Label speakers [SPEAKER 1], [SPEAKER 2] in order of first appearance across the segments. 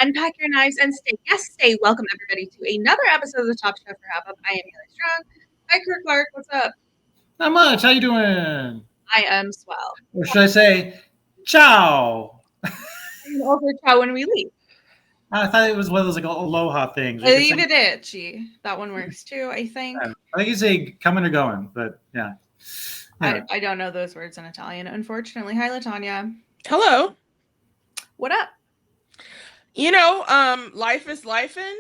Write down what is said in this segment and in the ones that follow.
[SPEAKER 1] Unpack your knives and stay. Yes, stay. Welcome everybody to another episode of the Top Chef RHAP. I am Haley Strong. Hi, Curt Clark. What's up?
[SPEAKER 2] Not much. How you doing?
[SPEAKER 1] I am swell.
[SPEAKER 2] Or should I say, ciao?
[SPEAKER 1] And over ciao when we leave.
[SPEAKER 2] I thought it was one of those like aloha things. You could say,
[SPEAKER 1] Arrivederci. That one works too, I think.
[SPEAKER 2] I think you say coming or going, but yeah. Anyway.
[SPEAKER 1] I don't know those words in Italian, unfortunately. Hi, LaTonya.
[SPEAKER 3] Hello.
[SPEAKER 1] What up?
[SPEAKER 3] Life is lifing.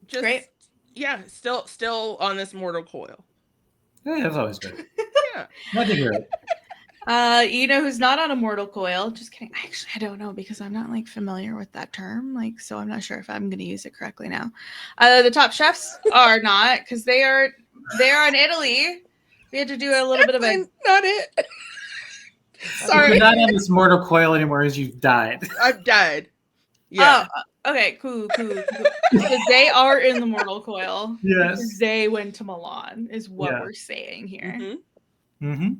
[SPEAKER 3] Just
[SPEAKER 1] Great.
[SPEAKER 3] Yeah, still on this mortal coil.
[SPEAKER 2] Yeah, that's always good.
[SPEAKER 3] Yeah.
[SPEAKER 2] Glad to hear it.
[SPEAKER 1] You know who's not on a mortal coil? Just kidding. Actually, I don't know because I'm not familiar with that term. So I'm not sure if I'm going to use it correctly now. The top chefs are not because they are in Italy. We had to do a little bit of a.
[SPEAKER 3] Not it.
[SPEAKER 2] Sorry, you're not on this mortal coil anymore. As you've died.
[SPEAKER 3] I've died. Yeah.
[SPEAKER 1] Oh, okay, cool. Because they are in the mortal coil.
[SPEAKER 2] Yes.
[SPEAKER 1] They went to Milan, is what we're saying here.
[SPEAKER 2] Mm-hmm.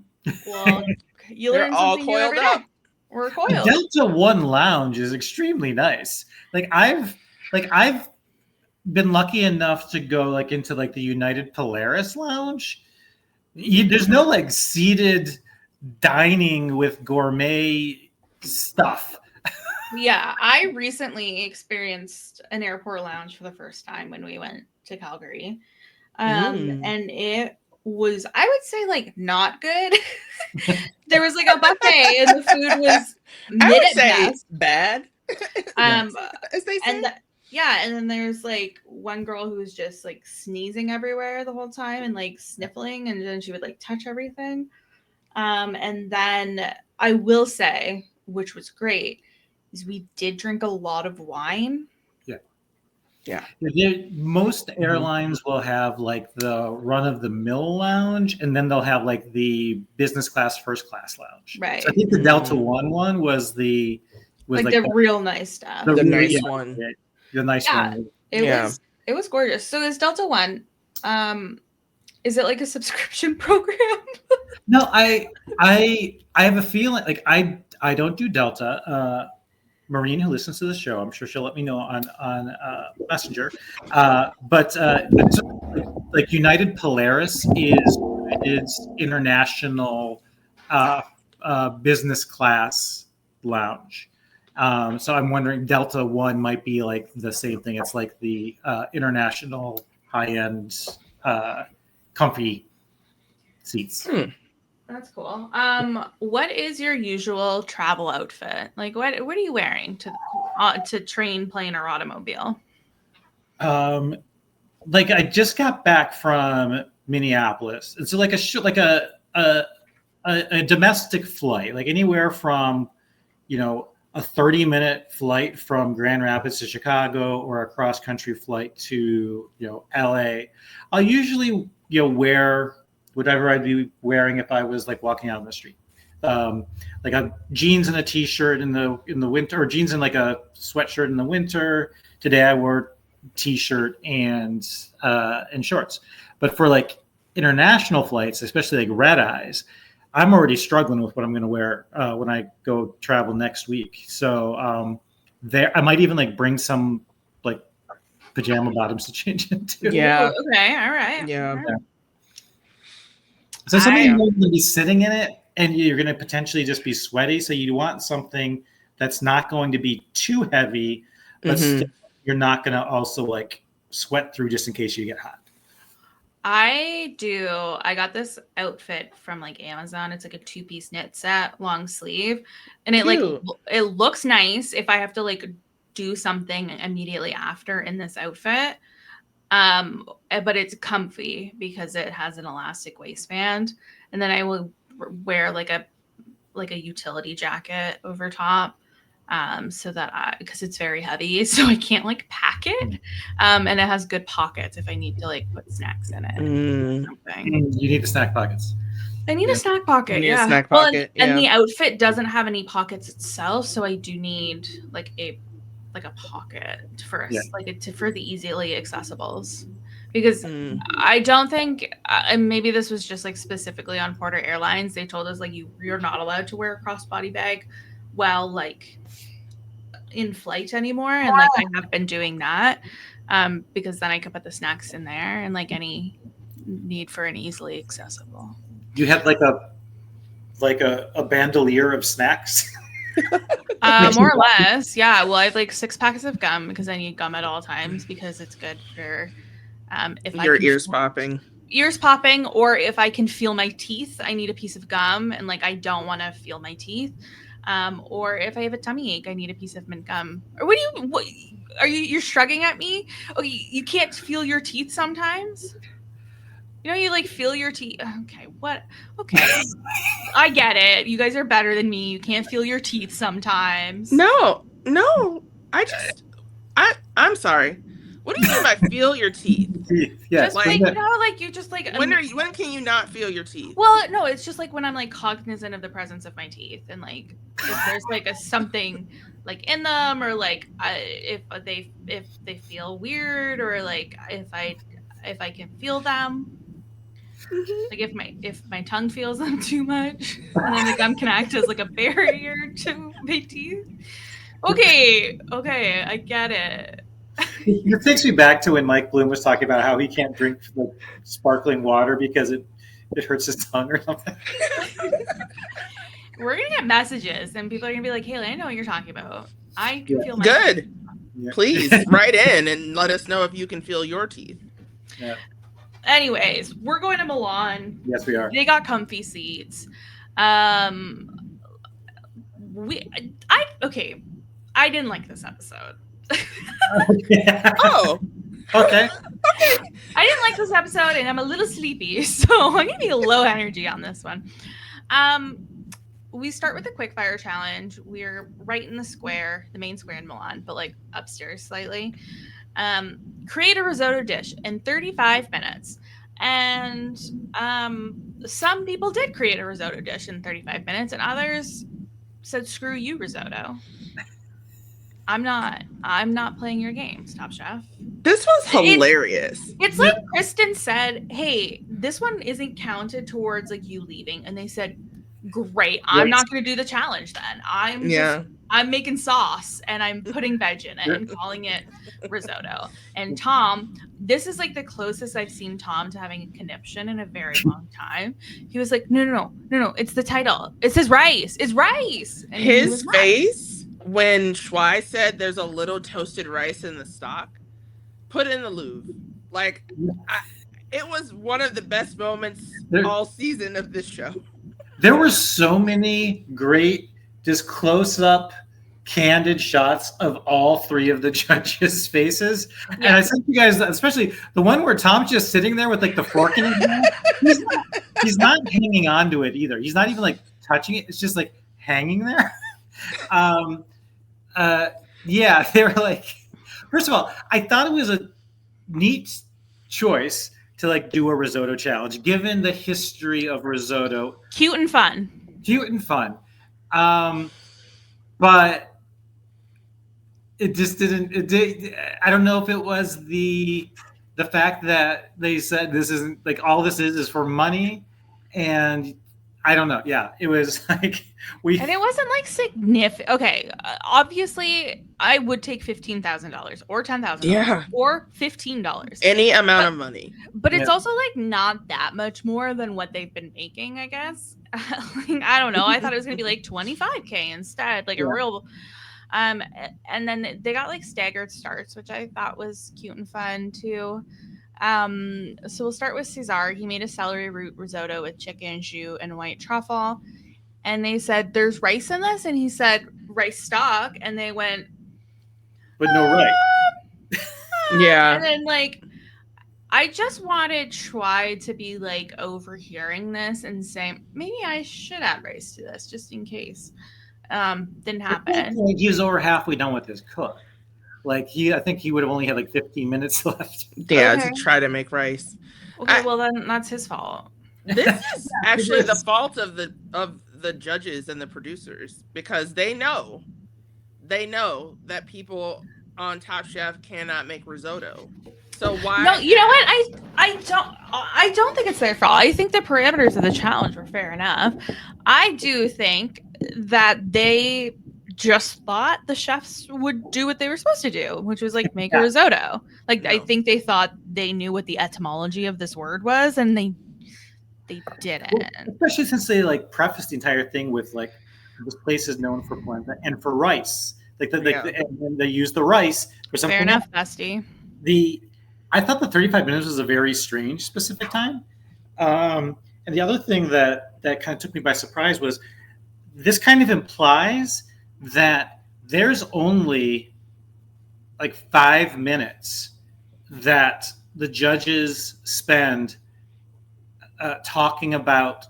[SPEAKER 1] Well, you learn something new every day. We're coiled.
[SPEAKER 2] The Delta One Lounge is extremely nice. I've been lucky enough to go into the United Polaris Lounge. There's no seated dining with gourmet stuff.
[SPEAKER 1] Yeah, I recently experienced an airport lounge for the first time when we went to Calgary. And it was, I would say, not good. There was a buffet and the food was
[SPEAKER 3] I would say bad.
[SPEAKER 1] As they say. And then there's one girl who was just sneezing everywhere the whole time and sniffling, and then she would touch everything. And then I will say, which was great, is we did drink a lot of wine.
[SPEAKER 3] Yeah.
[SPEAKER 2] Most airlines will have the run-of-the-mill lounge, and then they'll have the business class, first class lounge.
[SPEAKER 1] Right.
[SPEAKER 2] So I think the Delta one was the
[SPEAKER 1] real nice stuff.
[SPEAKER 3] The nice one.
[SPEAKER 2] The nice one.
[SPEAKER 1] It was gorgeous. So is Delta One? Is it a subscription program?
[SPEAKER 2] No, I have a feeling I don't do Delta. Maureen, who listens to the show, I'm sure she'll let me know on Messenger. But United Polaris is international business class lounge. So I'm wondering Delta One might be the same thing. It's the international high-end comfy seats.
[SPEAKER 1] That's cool. What is your usual travel outfit? What are you wearing to train, plane, or automobile?
[SPEAKER 2] I just got back from Minneapolis, and so a domestic flight, anywhere from a 30-minute flight from Grand Rapids to Chicago or a cross-country flight to LA. I'll usually wear whatever I'd be wearing if I was walking out on the street, a jeans and a t-shirt in the winter, or jeans and a sweatshirt in the winter. Today I wore t-shirt and shorts. But for international flights, especially red eyes, I'm already struggling with what I'm going to wear when I go travel next week. So I might even bring some pajama bottoms to change into.
[SPEAKER 3] Yeah.
[SPEAKER 1] Ooh, okay. All right.
[SPEAKER 3] Yeah.
[SPEAKER 2] So something you're going to be sitting in it, and you're going to potentially just be sweaty. So you want something that's not going to be too heavy, but still, you're not going to also sweat through just in case you get hot.
[SPEAKER 1] I got this outfit from Amazon. It's a 2-piece knit set, long sleeve, and it it looks nice if I have to do something immediately after in this outfit. But it's comfy because it has an elastic waistband, and then I will wear a utility jacket over top, so that because it's very heavy, so I can't pack it, and it has good pockets if I need to put snacks in it.
[SPEAKER 2] You need the snack pockets.
[SPEAKER 1] I need a snack pocket.
[SPEAKER 3] You need a snack pocket.
[SPEAKER 1] And the outfit doesn't have any pockets itself, so I do need a pocket for for the easily accessibles, because I don't think and maybe this was just specifically on Porter Airlines, they told us you're not allowed to wear a crossbody bag while in flight anymore, and like I have been doing that because then I could put the snacks in there and like any need for an easily accessible.
[SPEAKER 2] You had like a bandolier of snacks.
[SPEAKER 1] More or less, yeah. Well, I have like 6 packs of gum because I need gum at all times because it's good for if
[SPEAKER 3] your ears popping.
[SPEAKER 1] Ears popping, or if I can feel my teeth, I need a piece of gum, and like I don't want to feel my teeth. Or if I have a tummy ache, I need a piece of mint gum. Or what are you're shrugging at me? Oh, you can't feel your teeth sometimes? You know, you like feel your teeth. Okay, what? Okay. I get it. You guys are better than me. You can't feel your teeth sometimes.
[SPEAKER 3] No. I'm sorry. What do you mean by feel your teeth?
[SPEAKER 2] Yeah,
[SPEAKER 1] just like, you know, like you just like
[SPEAKER 3] when can you not feel your teeth?
[SPEAKER 1] Well, no, it's just like when I'm like cognizant of the presence of my teeth, and like if there's like a something like in them, or like if they feel weird, or like if I can feel them. Mm-hmm. Like if my tongue feels them too much, and then the gum can act as like a barrier to my teeth. Okay, I get it.
[SPEAKER 2] It takes me back to when Mike Bloom was talking about how he can't drink like sparkling water because it hurts his tongue or something.
[SPEAKER 1] We're gonna get messages, and people are gonna be like, "Haley, I know what you're talking about. I can feel my
[SPEAKER 3] good.
[SPEAKER 1] teeth."
[SPEAKER 2] Yeah.
[SPEAKER 3] Please write in and let us know if you can feel your teeth.
[SPEAKER 2] Yeah.
[SPEAKER 1] Anyways, we're going to Milan.
[SPEAKER 2] Yes, we are.
[SPEAKER 1] They got comfy seats. I didn't like this episode.
[SPEAKER 3] Oh.
[SPEAKER 2] Okay.
[SPEAKER 1] I didn't like this episode, and I'm a little sleepy, so I'm gonna be low energy on this one. We start with a quick fire challenge. We're right in the square, the main square in Milan, but like upstairs slightly. Create a risotto dish in 35 minutes. And some people did create a risotto dish in 35 minutes, and others said, "Screw you, risotto. I'm not playing your games, Top Chef."
[SPEAKER 3] This was hilarious.
[SPEAKER 1] It's like Kristen said, "Hey, this one isn't counted towards like you leaving," and they said, "Great, I'm not going to do the challenge then. I'm making sauce and I'm putting veg in it and calling it risotto." And Tom, this is like the closest I've seen Tom to having a conniption in a very long time. He was like, no, it's the title. It says rice. It's rice. And
[SPEAKER 3] his face when Schwei said there's a little toasted rice in the stock, put in the Louvre. Like, it was one of the best moments all season of this show.
[SPEAKER 2] There were so many great, just close-up, candid shots of all 3 of the judges' faces. Yeah. And I think you guys, especially the one where Tom's just sitting there with like the fork in his hand, he's not hanging on to it either. He's not even like touching it. It's just like hanging there. Yeah, they were like, first of all, I thought it was a neat choice to like do a risotto challenge, given the history of risotto.
[SPEAKER 1] Cute and fun.
[SPEAKER 2] But it just didn't. I don't know if it was the fact that they said this isn't like all this is for money, and I don't know. Yeah, it was like
[SPEAKER 1] and it wasn't like significant. Okay, obviously, I would take $15,000 or $10,000 or $15.
[SPEAKER 3] Any amount of money.
[SPEAKER 1] But it's also like not that much more than what they've been making, I guess. Like, I don't know. I thought it was gonna be like $25K instead, like a real. And then they got like staggered starts, which I thought was cute and fun too. So we'll start with Cesar. He made a celery root risotto with chicken, jus, and white truffle. And they said, "There's rice in this?" And he said, "Rice stock." And they went,
[SPEAKER 2] "But no rice."
[SPEAKER 3] Yeah.
[SPEAKER 1] And then like, I just wanted Schwei to be like overhearing this and saying, maybe I should add rice to this just in case. Didn't happen.
[SPEAKER 2] He was over halfway done with his cook. Like I think he would have only had like 15 minutes left.
[SPEAKER 3] Yeah, to try to make rice.
[SPEAKER 1] Okay, well then that's his fault.
[SPEAKER 3] This is actually the fault of the judges and the producers, because they know that people on Top Chef cannot make risotto. So why?
[SPEAKER 1] No, you know what? I don't think it's their fault. I think the parameters of the challenge were fair enough. I do think that they just thought the chefs would do what they were supposed to do, which was like make a risotto. Like I think they thought they knew what the etymology of this word was, and they didn't.
[SPEAKER 2] Well, especially since they like prefaced the entire thing with like this place is known for polenta and for rice. And they use the rice for something.
[SPEAKER 1] Fair enough, bestie.
[SPEAKER 2] I thought the 35 minutes was a very strange specific time. And the other thing that kind of took me by surprise was this kind of implies that there's only like 5 minutes that the judges spend talking about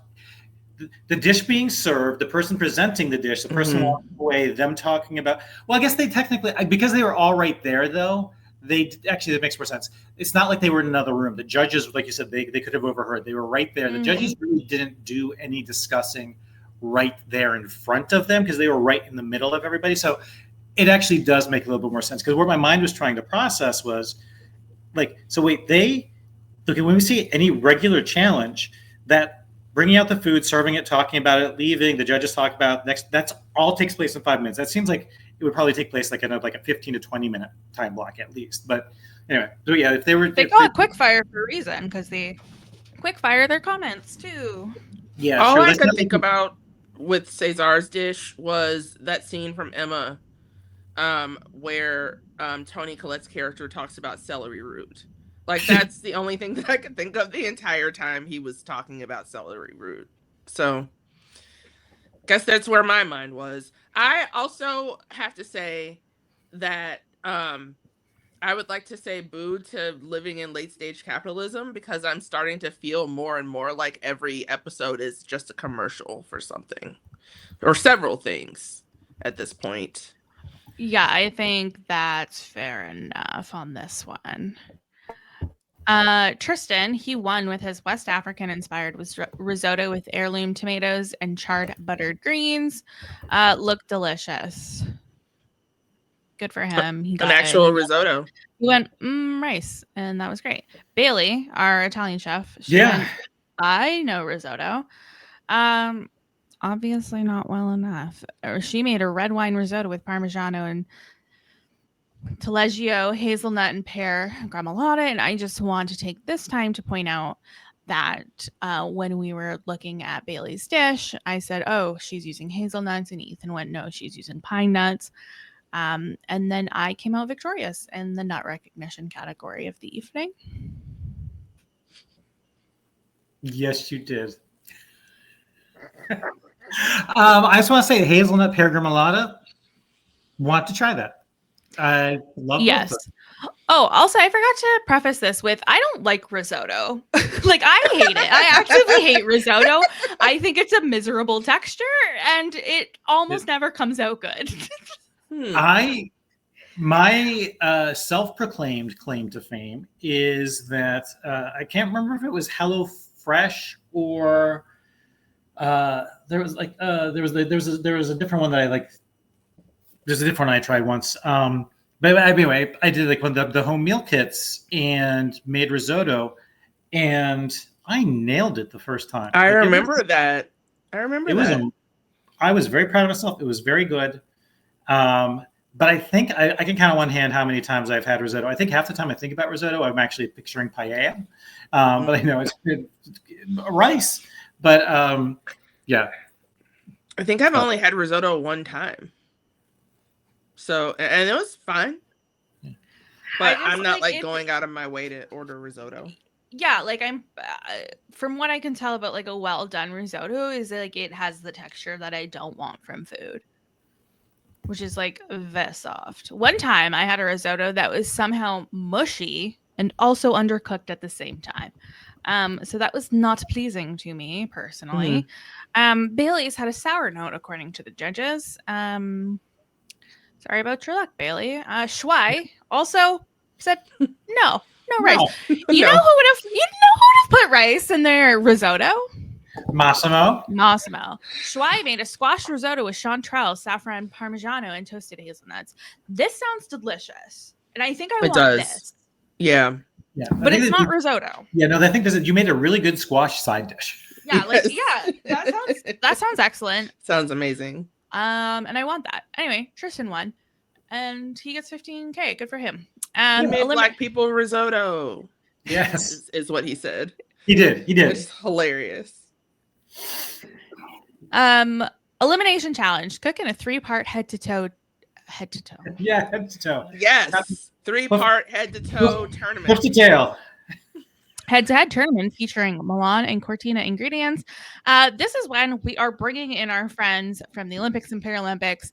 [SPEAKER 2] the dish being served, the person presenting the dish, the person walking away, them talking about, well, I guess they technically, because they were all right there though, that makes more sense. It's not like they were in another room. The judges, like you said, they could have overheard. They were right there. The judges really didn't do any discussing right there in front of them because they were right in the middle of everybody. So it actually does make a little bit more sense, because where my mind was trying to process was like, so wait, when we see any regular challenge, that bringing out the food, serving it, talking about it, leaving, the judges talk about next, that's all takes place in 5 minutes. That seems like it would probably take place like in a 15 to 20 minute time block at least. But anyway, so yeah, if they
[SPEAKER 1] call it quick fire for a reason, because they quick fire their comments too.
[SPEAKER 3] Yeah, all I could think about with Cesar's dish was that scene from Emma, where Toni Collette's character talks about celery root. Like that's the only thing that I could think of the entire time he was talking about celery root. So guess that's where my mind was. I also have to say that I would like to say boo to living in late stage capitalism, because I'm starting to feel more and more like every episode is just a commercial for something or several things at this point.
[SPEAKER 1] Yeah, I think that's fair enough on this one. Tristan, he won with his West African inspired risotto with heirloom tomatoes and charred buttered greens. Looked delicious. Good for him. He got
[SPEAKER 3] an actual risotto.
[SPEAKER 1] He went rice, and that was great. Bailey, our Italian chef,
[SPEAKER 2] went,
[SPEAKER 1] I know risotto. Obviously not well enough. She made a red wine risotto with Parmigiano and Taleggio, hazelnut, and pear gremolata. And I just want to take this time to point out that when we were looking at Bailey's dish, I said, oh, she's using hazelnuts, and Ethan went, no, she's using pine nuts. And then I came out victorious in the nut recognition category of the evening.
[SPEAKER 2] Yes, you did. I just want to say hazelnut pear gremolata. Want to try that. I love it.
[SPEAKER 1] Yes. Oh, also, I forgot to preface this with, I don't like risotto. Like, I hate it. I actively hate risotto. I think it's a miserable texture, and it almost never comes out good.
[SPEAKER 2] My self-proclaimed claim to fame is that I can't remember if it was HelloFresh or there was a different one that I like. There's a different one I tried once. But anyway, I did like one of the home meal kits and made risotto, and I nailed it the first time.
[SPEAKER 3] I remember that.
[SPEAKER 2] I was very proud of myself. It was very good. But I think I can count on one hand how many times I've had risotto. I think half the time I think about risotto, I'm actually picturing paella. But I know it's good rice. But yeah.
[SPEAKER 3] I think I've only had risotto one time. So, and it was fine. But I'm not like going out of my way to order risotto.
[SPEAKER 1] Yeah, like I'm from what I can tell about like a well done risotto is like it has the texture that I don't want from food, which is like very soft. One time I had a risotto that was somehow mushy and also undercooked at the same time. So that was not pleasing to me personally. Bailey's had a sour note according to the judges. Sorry about your luck, Bailey. Shuai also said no rice. You know who would have put rice in their risotto?
[SPEAKER 2] Massimo.
[SPEAKER 1] Shuai made a squash risotto with chanterelle, saffron, parmigiano, and toasted hazelnuts. This sounds delicious, and I think I want this.
[SPEAKER 3] Yeah.
[SPEAKER 1] But it's not risotto.
[SPEAKER 2] Yeah, no, I think you made a really good squash side dish.
[SPEAKER 1] Yeah, that sounds excellent.
[SPEAKER 3] Sounds amazing.
[SPEAKER 1] And I want that. Anyway, Tristan won. And he gets 15K. Good for him.
[SPEAKER 3] He made black people risotto.
[SPEAKER 2] Yes.
[SPEAKER 3] Is what he said.
[SPEAKER 2] He did.
[SPEAKER 3] It's hilarious.
[SPEAKER 1] Elimination challenge. Cooking a 3-part head to toe.
[SPEAKER 2] Yeah, head to toe.
[SPEAKER 3] Yes. 3-part head to toe tournament.
[SPEAKER 2] Hoof to tail.
[SPEAKER 1] Head-to-head tournament featuring Milan and Cortina ingredients. This is when we are bringing in our friends from the Olympics and Paralympics.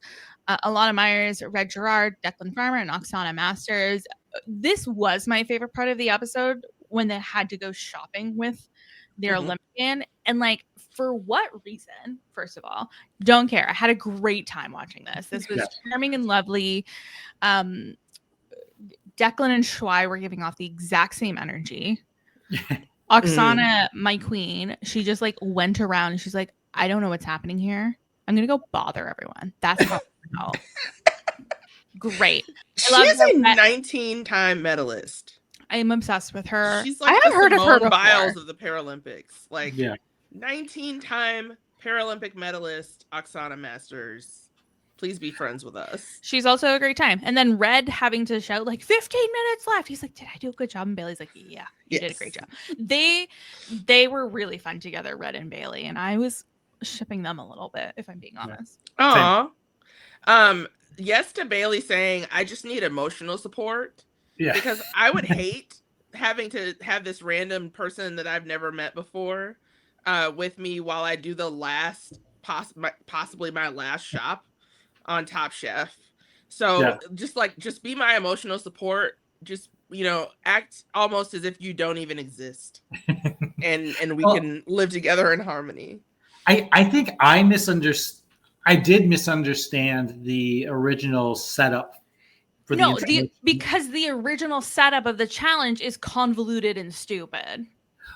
[SPEAKER 1] Alana Myers, Red Gerard, Declan Farmer, and Oksana Masters. This was my favorite part of the episode when they had to go shopping with their Olympian. And like, for what reason? First of all, don't care. I had a great time watching this. This was charming and lovely. Declan and Shuai were giving off the exact same energy. Oksana, my queen, she just like went around and she's like, I don't know what's happening here. I'm gonna go bother everyone. That's how I felt. Great.
[SPEAKER 3] She's a 19-time medalist.
[SPEAKER 1] I am obsessed with her.
[SPEAKER 3] She's like I haven't heard of her before. Biles of the Paralympics. Like 19-time Paralympic medalist Oksana Masters. Please be friends with us.
[SPEAKER 1] She's also a great time. And then Red having to shout like 15 minutes left. He's like, did I do a good job? And Bailey's like, yeah, you did a great job. They were really fun together, Red and Bailey. And I was shipping them a little bit, if I'm being honest.
[SPEAKER 3] Aw. Yes to Bailey saying, I just need emotional support. Yeah. Because I would hate having to have this random person that I've never met before with me while I do the last, possibly my last shop on Top Chef. So just be my emotional support. Just, act almost as if you don't even exist. and we can live together in harmony.
[SPEAKER 2] I think I did misunderstand the original setup for
[SPEAKER 1] because the original setup of the challenge is convoluted and stupid.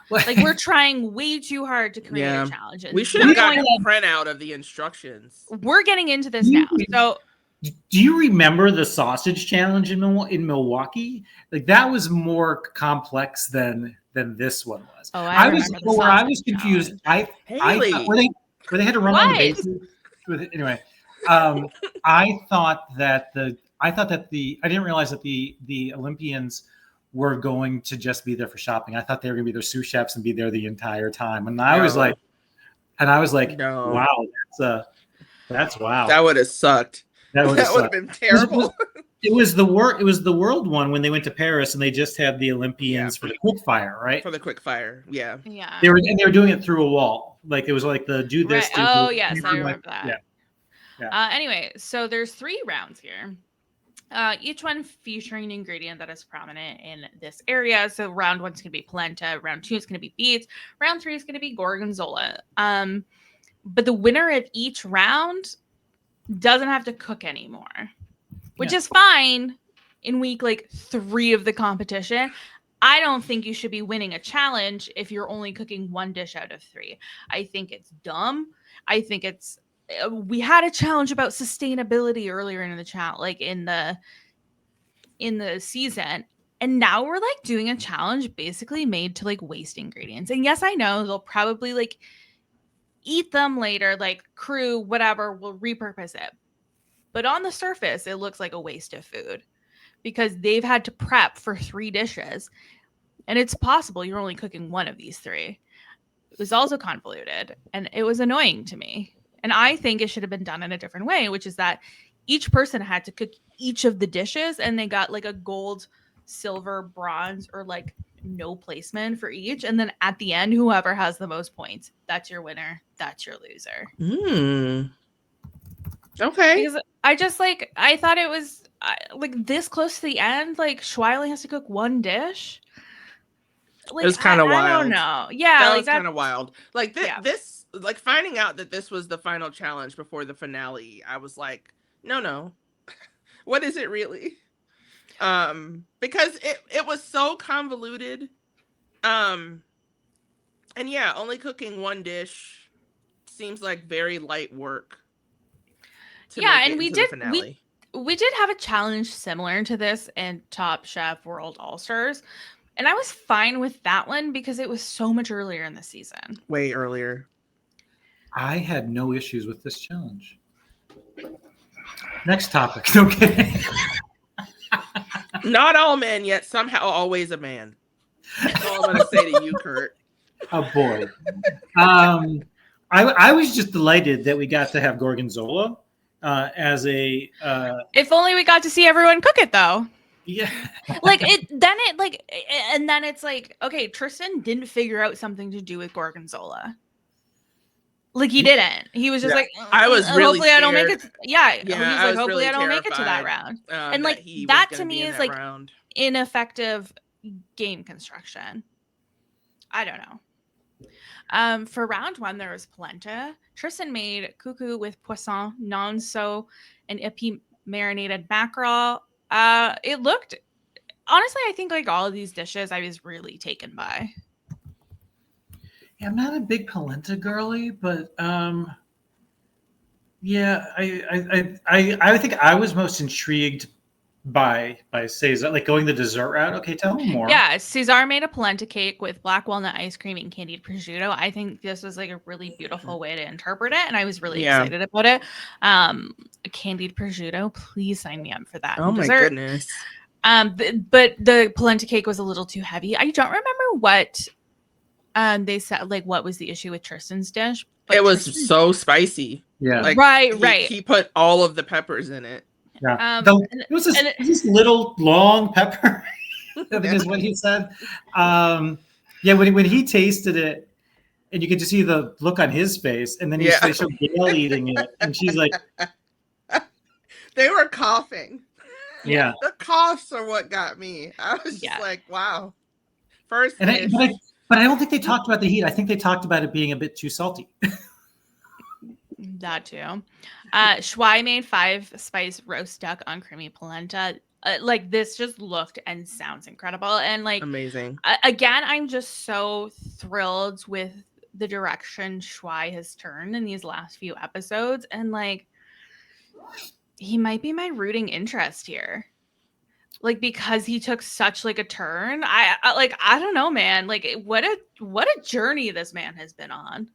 [SPEAKER 1] Like we're trying way too hard to create a challenge.
[SPEAKER 3] We should have gotten a printout of the instructions.
[SPEAKER 1] We're getting into this now. So
[SPEAKER 2] do you remember the sausage challenge in Milwaukee? Like that was more complex than this one was.
[SPEAKER 1] Oh,
[SPEAKER 2] I was confused. I thought, where they had to run on the bases with it. Anyway, I didn't realize that the Olympians were going to just be there for shopping. I thought they were going to be their sous chefs and be there the entire time. And I was like, no. Wow, that's wow.
[SPEAKER 3] That would have sucked. That would have been terrible.
[SPEAKER 2] It was the world one when they went to Paris and they just had the Olympians for the quick fire, right?
[SPEAKER 3] For the quick fire, yeah.
[SPEAKER 2] They were doing it through a wall. Like it was like the do this.
[SPEAKER 1] Right. Oh yes, I remember that. Yeah. Anyway, so there's 3 rounds here. Each one featuring an ingredient that is prominent in this area. So round 1's going to be polenta. Round 2 is going to be beets. Round 3 is going to be gorgonzola. But the winner of each round doesn't have to cook anymore, which is fine in week 3 of the competition. I don't think you should be winning a challenge if you're only cooking 1 dish out of 3. I think it's dumb. I think we had a challenge about sustainability earlier in the challenge, like in the season, and now we're doing a challenge basically made to waste ingredients. And yes, I know they'll probably eat them later, crew, whatever, will repurpose it. But on the surface, it looks like a waste of food because they've had to prep for 3 dishes, and it's possible you're only cooking 1 of these 3. It was also convoluted, and it was annoying to me. And I think it should have been done in a different way, which is that each person had to cook each of the dishes and they got a gold, silver, bronze, or no placement for each. And then at the end, whoever has the most points, that's your winner. That's your loser.
[SPEAKER 3] Okay.
[SPEAKER 1] Because I thought it was this close to the end, Schweile has to cook 1 dish.
[SPEAKER 3] It was kind of wild.
[SPEAKER 1] I don't know. Yeah.
[SPEAKER 3] That was kind of wild. This. Finding out that this was the final challenge before the finale, I was like, no. What is it really? Because it was so convoluted. And yeah, only cooking 1 dish seems like very light work.
[SPEAKER 1] And we did have a challenge similar to this in Top Chef World All-Stars. And I was fine with that one because it was so much earlier in the season.
[SPEAKER 3] Way earlier.
[SPEAKER 2] I had no issues with this challenge. Next topic. No kidding.
[SPEAKER 3] Not all men, yet somehow always a man. That's all I'm going to say to you, Curt.
[SPEAKER 2] Oh boy. I was just delighted that we got to have Gorgonzola as a.
[SPEAKER 1] If only we got to see everyone cook it, though.
[SPEAKER 2] Yeah.
[SPEAKER 1] And then it's like, okay, Tristan didn't figure out something to do with Gorgonzola. Like he didn't. He was just like,
[SPEAKER 3] I was really
[SPEAKER 1] hopefully
[SPEAKER 3] scared.
[SPEAKER 1] I don't make it. Yeah. He's like, hopefully
[SPEAKER 3] really
[SPEAKER 1] I don't make it to that round. And like that to me is like
[SPEAKER 3] round.
[SPEAKER 1] Ineffective game construction. I don't know. For round 1, there was polenta. Tristan made cuckoo with poisson non-so and epi marinated mackerel. It looked, honestly, I think like all of these dishes I was really taken by.
[SPEAKER 2] Yeah, I'm not a big polenta girly, but yeah, I think I was most intrigued by Cesar, like going the dessert route. Okay, tell me more.
[SPEAKER 1] Yeah, Cesar made a polenta cake with black walnut ice cream and candied prosciutto. I think this was like a really beautiful way to interpret it, and I was really excited about it. Candied prosciutto, please sign me up for that.
[SPEAKER 3] Oh my goodness.
[SPEAKER 1] But the polenta cake was a little too heavy. I don't remember what they said, like what was the issue with Tristan's dish. But
[SPEAKER 3] it was so spicy.
[SPEAKER 2] Yeah,
[SPEAKER 3] like,
[SPEAKER 1] right.
[SPEAKER 3] He put all of the peppers in it.
[SPEAKER 2] Yeah, it was this little long pepper. I think is what he said. Yeah, when he tasted it, and you could just see the look on his face, and then they showed Gail eating it, and she's like,
[SPEAKER 3] they were coughing.
[SPEAKER 2] Yeah,
[SPEAKER 3] the coughs are what got me. I was just like, wow. First,
[SPEAKER 2] but I don't think they talked about the heat. I think they talked about it being a bit too salty.
[SPEAKER 1] That too. Shuai made 5-spice roast duck on creamy polenta. Like this just looked and sounds incredible, and like
[SPEAKER 3] amazing.
[SPEAKER 1] Again, I'm just so thrilled with the direction Shuai has turned in these last few episodes, and like he might be my rooting interest here. Like because he took such like a turn. I don't know, man. Like what a journey this man has been on.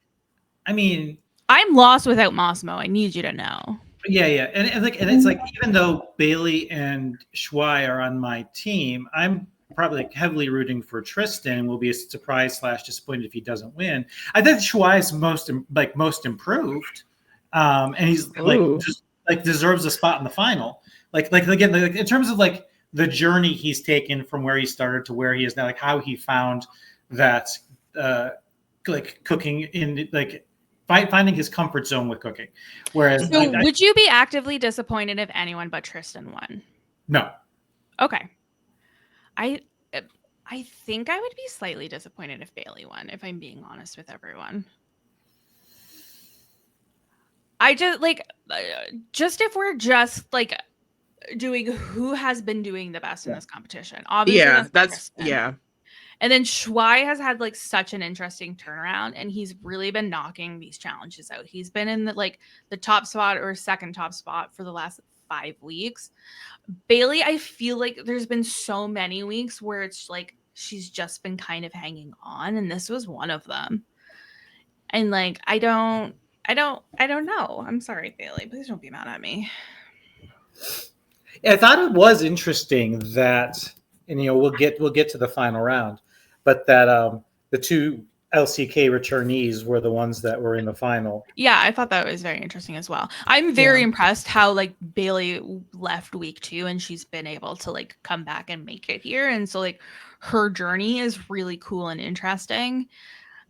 [SPEAKER 2] I mean,
[SPEAKER 1] I'm lost without Massimo. I need you to know.
[SPEAKER 2] Yeah, and it's like even though Bailey and Shuai are on my team, I'm probably like heavily rooting for Tristan and will be a surprise / disappointed if he doesn't win. I think Shuai is most improved, and he's just like deserves a spot in the final. Like again, like, in terms of like the journey he's taken from where he started to where he is now, like how he found that like cooking in like. Finding his comfort zone with cooking. Whereas,
[SPEAKER 1] would you be actively disappointed if anyone but Tristan won?
[SPEAKER 2] No.
[SPEAKER 1] Okay. I think I would be slightly disappointed if Bailey won, if I'm being honest with everyone. I just like, just if we're just like doing who has been doing the best in this competition. Obviously,
[SPEAKER 3] that's
[SPEAKER 1] And then Shuai has had like such an interesting turnaround, and he's really been knocking these challenges out. He's been in the top spot or second top spot for the last 5 weeks. Bailey, I feel like there's been so many weeks where it's like she's just been kind of hanging on, and this was one of them. And like I don't know. I'm sorry, Bailey. Please don't be mad at me.
[SPEAKER 2] I thought it was interesting that, and we'll get to the final round, but that the 2 LCK returnees were the ones that were in the final.
[SPEAKER 1] Yeah, I thought that was very interesting as well. I'm very impressed how like Bailey left week 2 and she's been able to like come back and make it here, and so like her journey is really cool and interesting.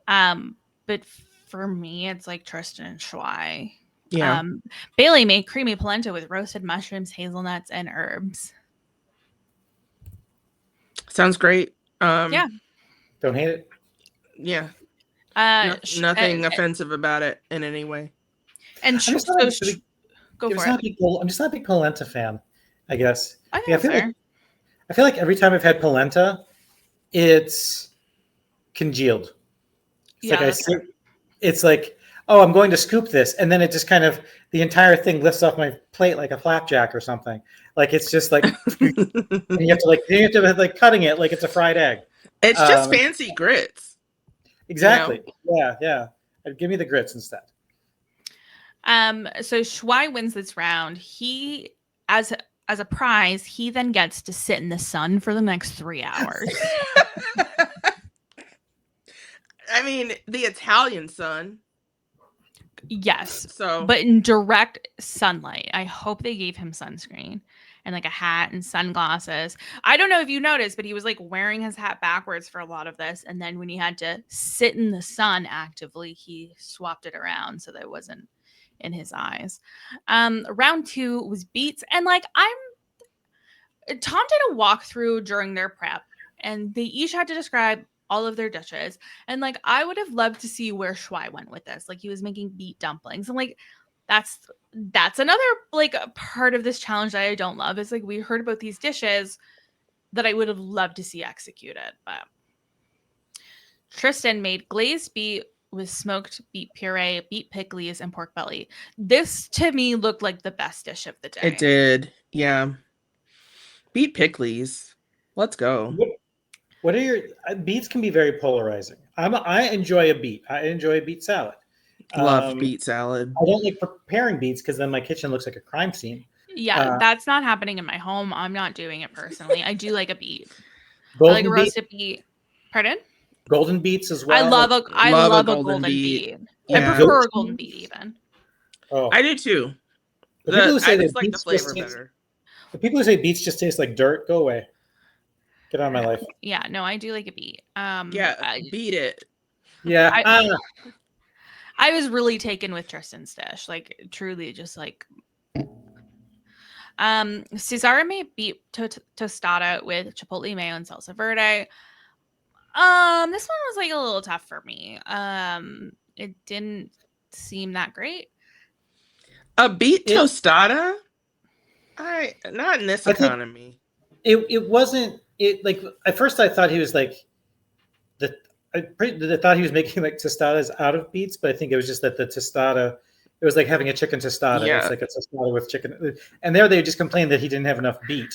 [SPEAKER 1] But for me, it's like Tristan and Shuai.
[SPEAKER 3] Yeah.
[SPEAKER 1] Bailey made creamy polenta with roasted mushrooms, hazelnuts, and herbs.
[SPEAKER 3] Sounds great.
[SPEAKER 1] Yeah.
[SPEAKER 2] Don't hate it.
[SPEAKER 3] Yeah. Nothing offensive about it in any way.
[SPEAKER 1] And
[SPEAKER 2] go for it. I'm just not a big polenta fan, I guess.
[SPEAKER 1] I
[SPEAKER 2] feel like every time I've had polenta, it's congealed. It's like, oh, I'm going to scoop this, and then it just kind of the entire thing lifts off my plate like a flapjack or something. Like it's just like and you have to cutting it like it's a fried egg.
[SPEAKER 3] It's just fancy grits.
[SPEAKER 2] Exactly. Yeah. Give me the grits instead.
[SPEAKER 1] So Schwei wins this round. He, as a prize, he then gets to sit in the sun for the next 3 hours.
[SPEAKER 3] I mean, the Italian sun.
[SPEAKER 1] Yes.
[SPEAKER 3] So,
[SPEAKER 1] but in direct sunlight. I hope they gave him sunscreen and like a hat and sunglasses. I don't know if you noticed, but he was like wearing his hat backwards for a lot of this. And then when he had to sit in the sun actively, he swapped it around so that it wasn't in his eyes. Round 2 was beets. And like Tom did a walkthrough during their prep, and they each had to describe all of their dishes. And like, I would have loved to see where Schwei went with this. Like, he was making beet dumplings, and like, that's another like part of this challenge that I don't love. Is like, we heard about these dishes that I would have loved to see executed, but Tristan made glazed beet with smoked beet puree, beet pickles, and pork belly. This to me looked like the best dish of the day.
[SPEAKER 3] it did. Yeah. Beet pickles. Let's go.
[SPEAKER 2] What are your beets? Can be very polarizing. I enjoy a beet. I enjoy a beet salad.
[SPEAKER 3] Love beet salad.
[SPEAKER 2] I don't like preparing beets because then my kitchen looks like a crime scene.
[SPEAKER 1] Yeah, that's not happening in my home. I'm not doing it personally. I do like a beet. I like a roasted beet. Pardon?
[SPEAKER 2] Golden beets as well.
[SPEAKER 1] I love a golden beet. Yeah. I prefer a golden beet even.
[SPEAKER 3] Oh, I do too.
[SPEAKER 2] I
[SPEAKER 3] just like the flavor better.
[SPEAKER 2] The people who say beets just taste like dirt, go away. Get out of my life.
[SPEAKER 1] Yeah, no, I do like a beet.
[SPEAKER 3] Beat it.
[SPEAKER 2] Yeah.
[SPEAKER 1] I was really taken with Tristan's dish. Like, truly just like Cesara made beet tostada with chipotle mayo and salsa verde. This one was like a little tough for me. It didn't seem that great.
[SPEAKER 3] A beet tostada? Not in this economy.
[SPEAKER 2] It wasn't. It like at first I thought he was like I thought he was making like tostadas out of beets, but I think it was just that the tostada. It was like having a chicken tostada. Yeah. It's like a tostada with chicken, and there they just complained that he didn't have enough beet.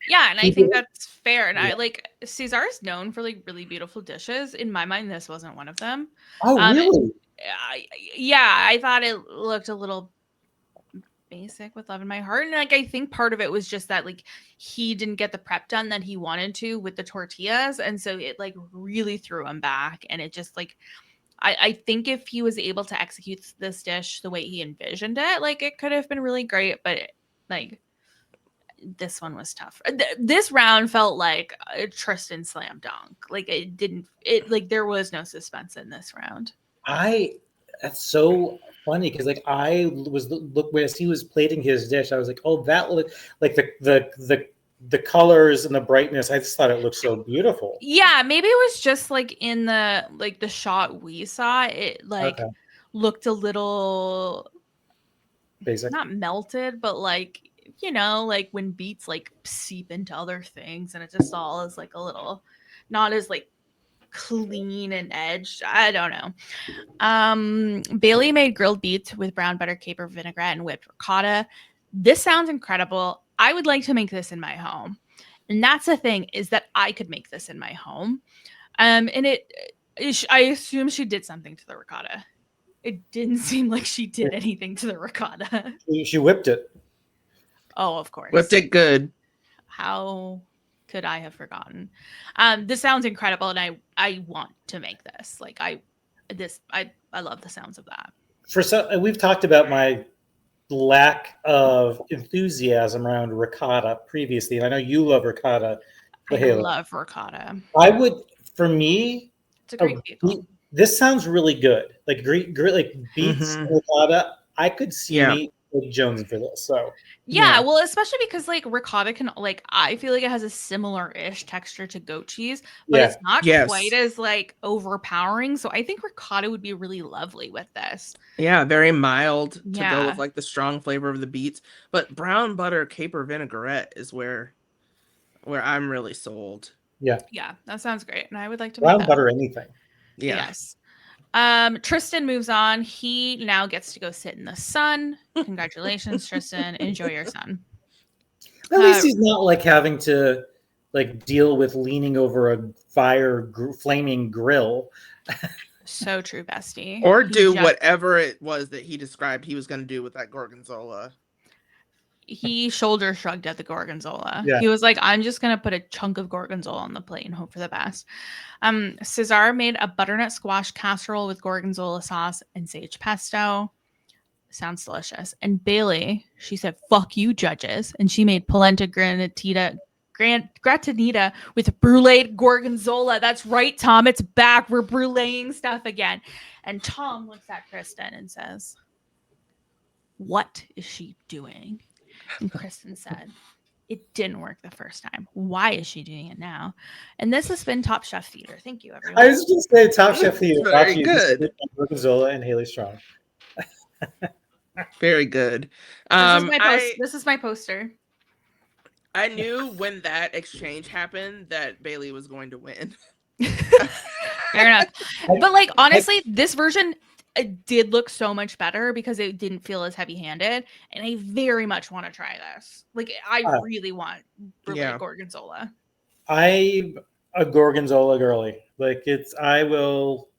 [SPEAKER 1] Yeah, and I think that's fair. And I like Cesar is known for like really beautiful dishes. In my mind, this wasn't one of them.
[SPEAKER 2] Oh, really?
[SPEAKER 1] Yeah, I thought it looked a little basic with love in my heart. And like, I think part of it was just that like he didn't get the prep done that he wanted to with the tortillas. And so it like really threw him back. And it just like, I think if he was able to execute this dish the way he envisioned it, like it could have been really great. But like, this one was tough. This round felt like a Tristan slam dunk. Like like there was no suspense in this round.
[SPEAKER 2] That's so funny because like I was as he was plating his dish, I was like, oh, that looked like the colors and the brightness. I just thought it looked so beautiful.
[SPEAKER 1] Yeah, maybe it was just like in the shot we saw, it like looked a little
[SPEAKER 2] basic,
[SPEAKER 1] not melted, but like, you know, like when beets like seep into other things and it just all is like a little not as like clean and edged. I don't know. Bailey made grilled beets with brown butter, caper vinaigrette, and whipped ricotta. This sounds incredible. I would like to make this in my home. And that's the thing, is that I could make this in my home. And I assume she did something to the ricotta. It didn't seem like she did anything to the ricotta.
[SPEAKER 2] She whipped it.
[SPEAKER 1] Oh, of course.
[SPEAKER 3] Whipped it good.
[SPEAKER 1] How could I have forgotten? This sounds incredible, and I want to make this. Like I love the sounds of that.
[SPEAKER 2] We've talked about my lack of enthusiasm around ricotta previously, and I know you love ricotta.
[SPEAKER 1] I love ricotta.
[SPEAKER 2] For me,
[SPEAKER 1] it's a great vehicle.
[SPEAKER 2] This sounds really good. Like like beets ricotta. I could see me Jones for this. So
[SPEAKER 1] well, especially because like ricotta can like I feel like it has a similar-ish texture to goat cheese, but it's not quite as like overpowering. So I think ricotta would be really lovely with this.
[SPEAKER 3] Yeah, very mild to go with like the strong flavor of the beets. But brown butter caper vinaigrette is where I'm really sold.
[SPEAKER 2] Yeah,
[SPEAKER 1] that sounds great, and I would like to
[SPEAKER 2] brown butter anything.
[SPEAKER 3] Yeah.
[SPEAKER 1] Yes. Tristan moves on. He now gets to go sit in the sun. Congratulations, Tristan. Enjoy your sun.
[SPEAKER 2] At least he's not like having to like deal with leaning over a flaming grill.
[SPEAKER 1] So true, bestie.
[SPEAKER 3] Or do whatever it was that he described he was going to do with that gorgonzola.
[SPEAKER 1] He shoulder shrugged at the gorgonzola.
[SPEAKER 2] Yeah.
[SPEAKER 1] He was like, I'm just going to put a chunk of gorgonzola on the plate and hope for the best. Cesar made a butternut squash casserole with gorgonzola sauce and sage pesto. Sounds delicious. And Bailey, she said, fuck you, judges. And she made polenta gratinita with bruleed gorgonzola. That's right, Tom. It's back. We're bruleeing stuff again. And Tom looks at Kristen and says, what is she doing? And Kristen said, it didn't work the first time. Why is she doing it now? And this has been Top Chef Theater. Thank you, everyone.
[SPEAKER 2] I was just saying Top Chef Theater.
[SPEAKER 3] Very good.
[SPEAKER 2] Gorgonzola and Haley Strong.
[SPEAKER 3] Very good.
[SPEAKER 1] This is my poster.
[SPEAKER 3] I knew when that exchange happened that Bailey was going to win.
[SPEAKER 1] Fair enough. But like, honestly, this version did look so much better because it didn't feel as heavy-handed, and I very much want to try this. Like, I really want gorgonzola.
[SPEAKER 2] I'm a gorgonzola girly. Like, I will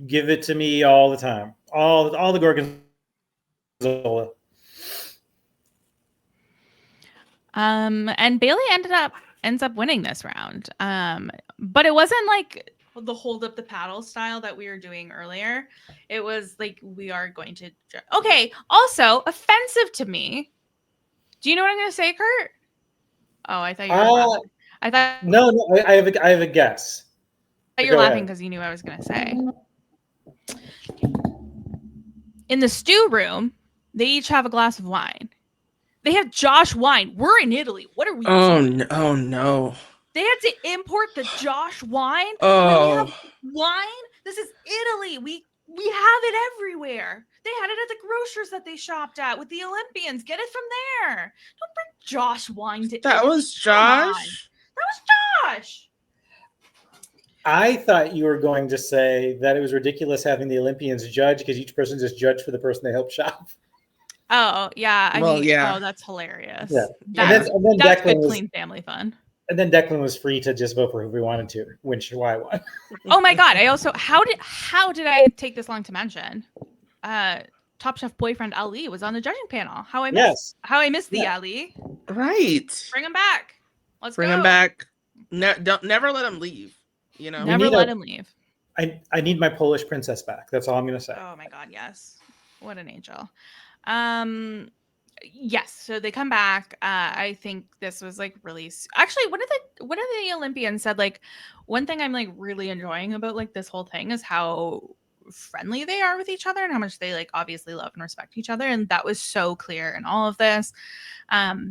[SPEAKER 2] give it to me all the time. All the gorgonzola.
[SPEAKER 1] And Bailey ends up winning this round. But it wasn't like the hold up the paddle style that we were doing earlier. It was like, we are going to. Okay. Also, offensive to me. Do you know what I'm going to say, Curt? Oh, I thought you were. I thought.
[SPEAKER 2] No. I have a guess.
[SPEAKER 1] I thought you're laughing because you knew what I was going to say. In the stew room, they each have a glass of wine. They have Josh wine. We're in Italy. What are we doing?
[SPEAKER 3] Oh no.
[SPEAKER 1] They had to import the Josh wine.
[SPEAKER 3] Oh.
[SPEAKER 1] We have wine. This is Italy. We have it everywhere. They had it at the grocers that they shopped at with the Olympians. Get it from there. Don't bring Josh wine to
[SPEAKER 3] That
[SPEAKER 1] Italy.
[SPEAKER 3] was Josh.
[SPEAKER 1] That was Josh.
[SPEAKER 2] I thought you were going to say that it was ridiculous having the Olympians judge because each person just judged for the person they helped shop.
[SPEAKER 1] Oh, yeah. I mean,
[SPEAKER 3] yeah.
[SPEAKER 1] Oh, that's hilarious.
[SPEAKER 2] Yeah.
[SPEAKER 1] That's
[SPEAKER 2] Declan
[SPEAKER 1] good, clean family fun.
[SPEAKER 2] And then Declan was free to just vote for who we wanted to, why won.
[SPEAKER 1] Oh my God. I also, how did I take this long to mention? Top Chef boyfriend Ali was on the judging panel. How I missed the Ali.
[SPEAKER 3] Right.
[SPEAKER 1] Bring him back. Let's
[SPEAKER 3] bring him back. Never let him leave. You know,
[SPEAKER 1] never let him leave.
[SPEAKER 2] I need my Polish princess back. That's all I'm gonna say.
[SPEAKER 1] Oh my God, yes. What an angel. Yes, so they come back. I think this was like really actually one of the Olympians said, like, one thing I'm like really enjoying about like this whole thing is how friendly they are with each other and how much they like obviously love and respect each other, and that was so clear in all of this.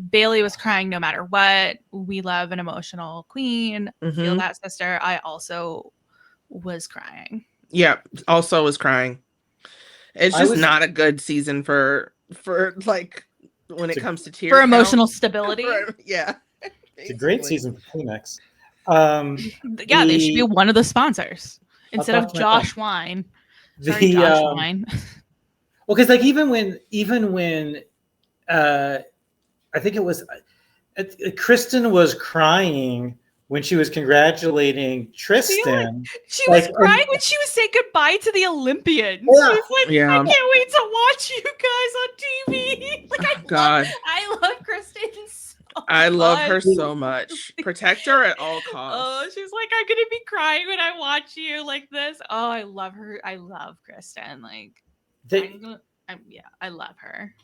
[SPEAKER 1] Bailey was crying no matter what. We love an emotional queen. Feel that, sister. I also was crying.
[SPEAKER 3] Yeah, also was crying. It's just not a good season for like when it comes to tears.
[SPEAKER 1] For emotional stability.
[SPEAKER 3] Yeah.
[SPEAKER 2] It's a great season for Kleenex.
[SPEAKER 1] Yeah, they should be one of the sponsors instead of Josh Wine. Sorry, Josh Wine.
[SPEAKER 2] Well, because like even when I think it was Kristen was crying when she was congratulating Tristan.
[SPEAKER 1] She was crying when she was saying goodbye to the Olympians.
[SPEAKER 2] Yeah.
[SPEAKER 1] She was like, I can't wait to watch you guys on TV. Like, I love Kristen so
[SPEAKER 3] I love her so much. Protect her at all costs.
[SPEAKER 1] Oh, she's like, I'm gonna be crying when I watch you like this. Oh, I love her. I love Kristen. Like, I love her.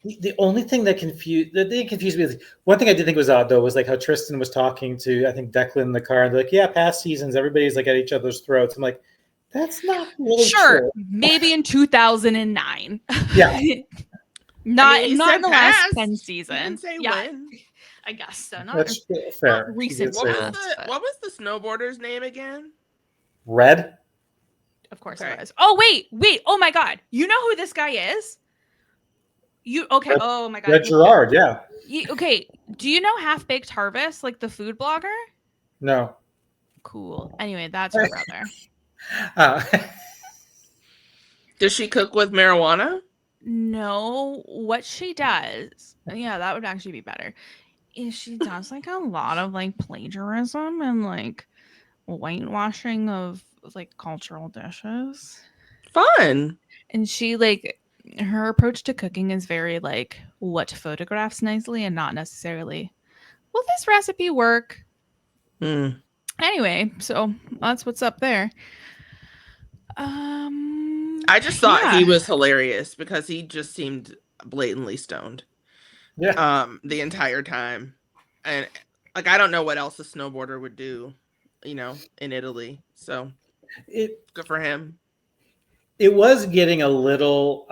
[SPEAKER 2] The only thing that confused me is one thing I did think was odd though was like how Tristan was talking to I think Declan in the car and they're like, yeah, past seasons everybody's like at each other's throats. I'm like, that's not really true.
[SPEAKER 1] Maybe in 2009.
[SPEAKER 2] Yeah.
[SPEAKER 1] not in the last 10 seasons.
[SPEAKER 3] When.
[SPEAKER 1] I guess so.
[SPEAKER 2] That's fair.
[SPEAKER 1] Not recent.
[SPEAKER 3] What was the snowboarder's name again?
[SPEAKER 2] Red.
[SPEAKER 1] Of course it was. Oh wait. Oh my God. You know who this guy is? Oh my God.
[SPEAKER 2] Red Gerard, yeah.
[SPEAKER 1] Okay. Do you know Half Baked Harvest, like the food blogger?
[SPEAKER 2] No.
[SPEAKER 1] Cool. Anyway, that's her brother.
[SPEAKER 3] Does she cook with marijuana?
[SPEAKER 1] No. What she does, yeah, that would actually be better, is she does like a lot of like plagiarism and like whitewashing of like cultural dishes.
[SPEAKER 3] Fun.
[SPEAKER 1] And she like her approach to cooking is very like what photographs nicely and not necessarily will this recipe work?
[SPEAKER 3] Mm.
[SPEAKER 1] Anyway, so that's what's up there.
[SPEAKER 3] I just thought
[SPEAKER 1] Yeah.
[SPEAKER 3] he was hilarious because he just seemed blatantly stoned.
[SPEAKER 2] Yeah.
[SPEAKER 3] The entire time. And like I don't know what else a snowboarder would do, in Italy. So
[SPEAKER 2] It
[SPEAKER 3] good for him.
[SPEAKER 2] it was getting a little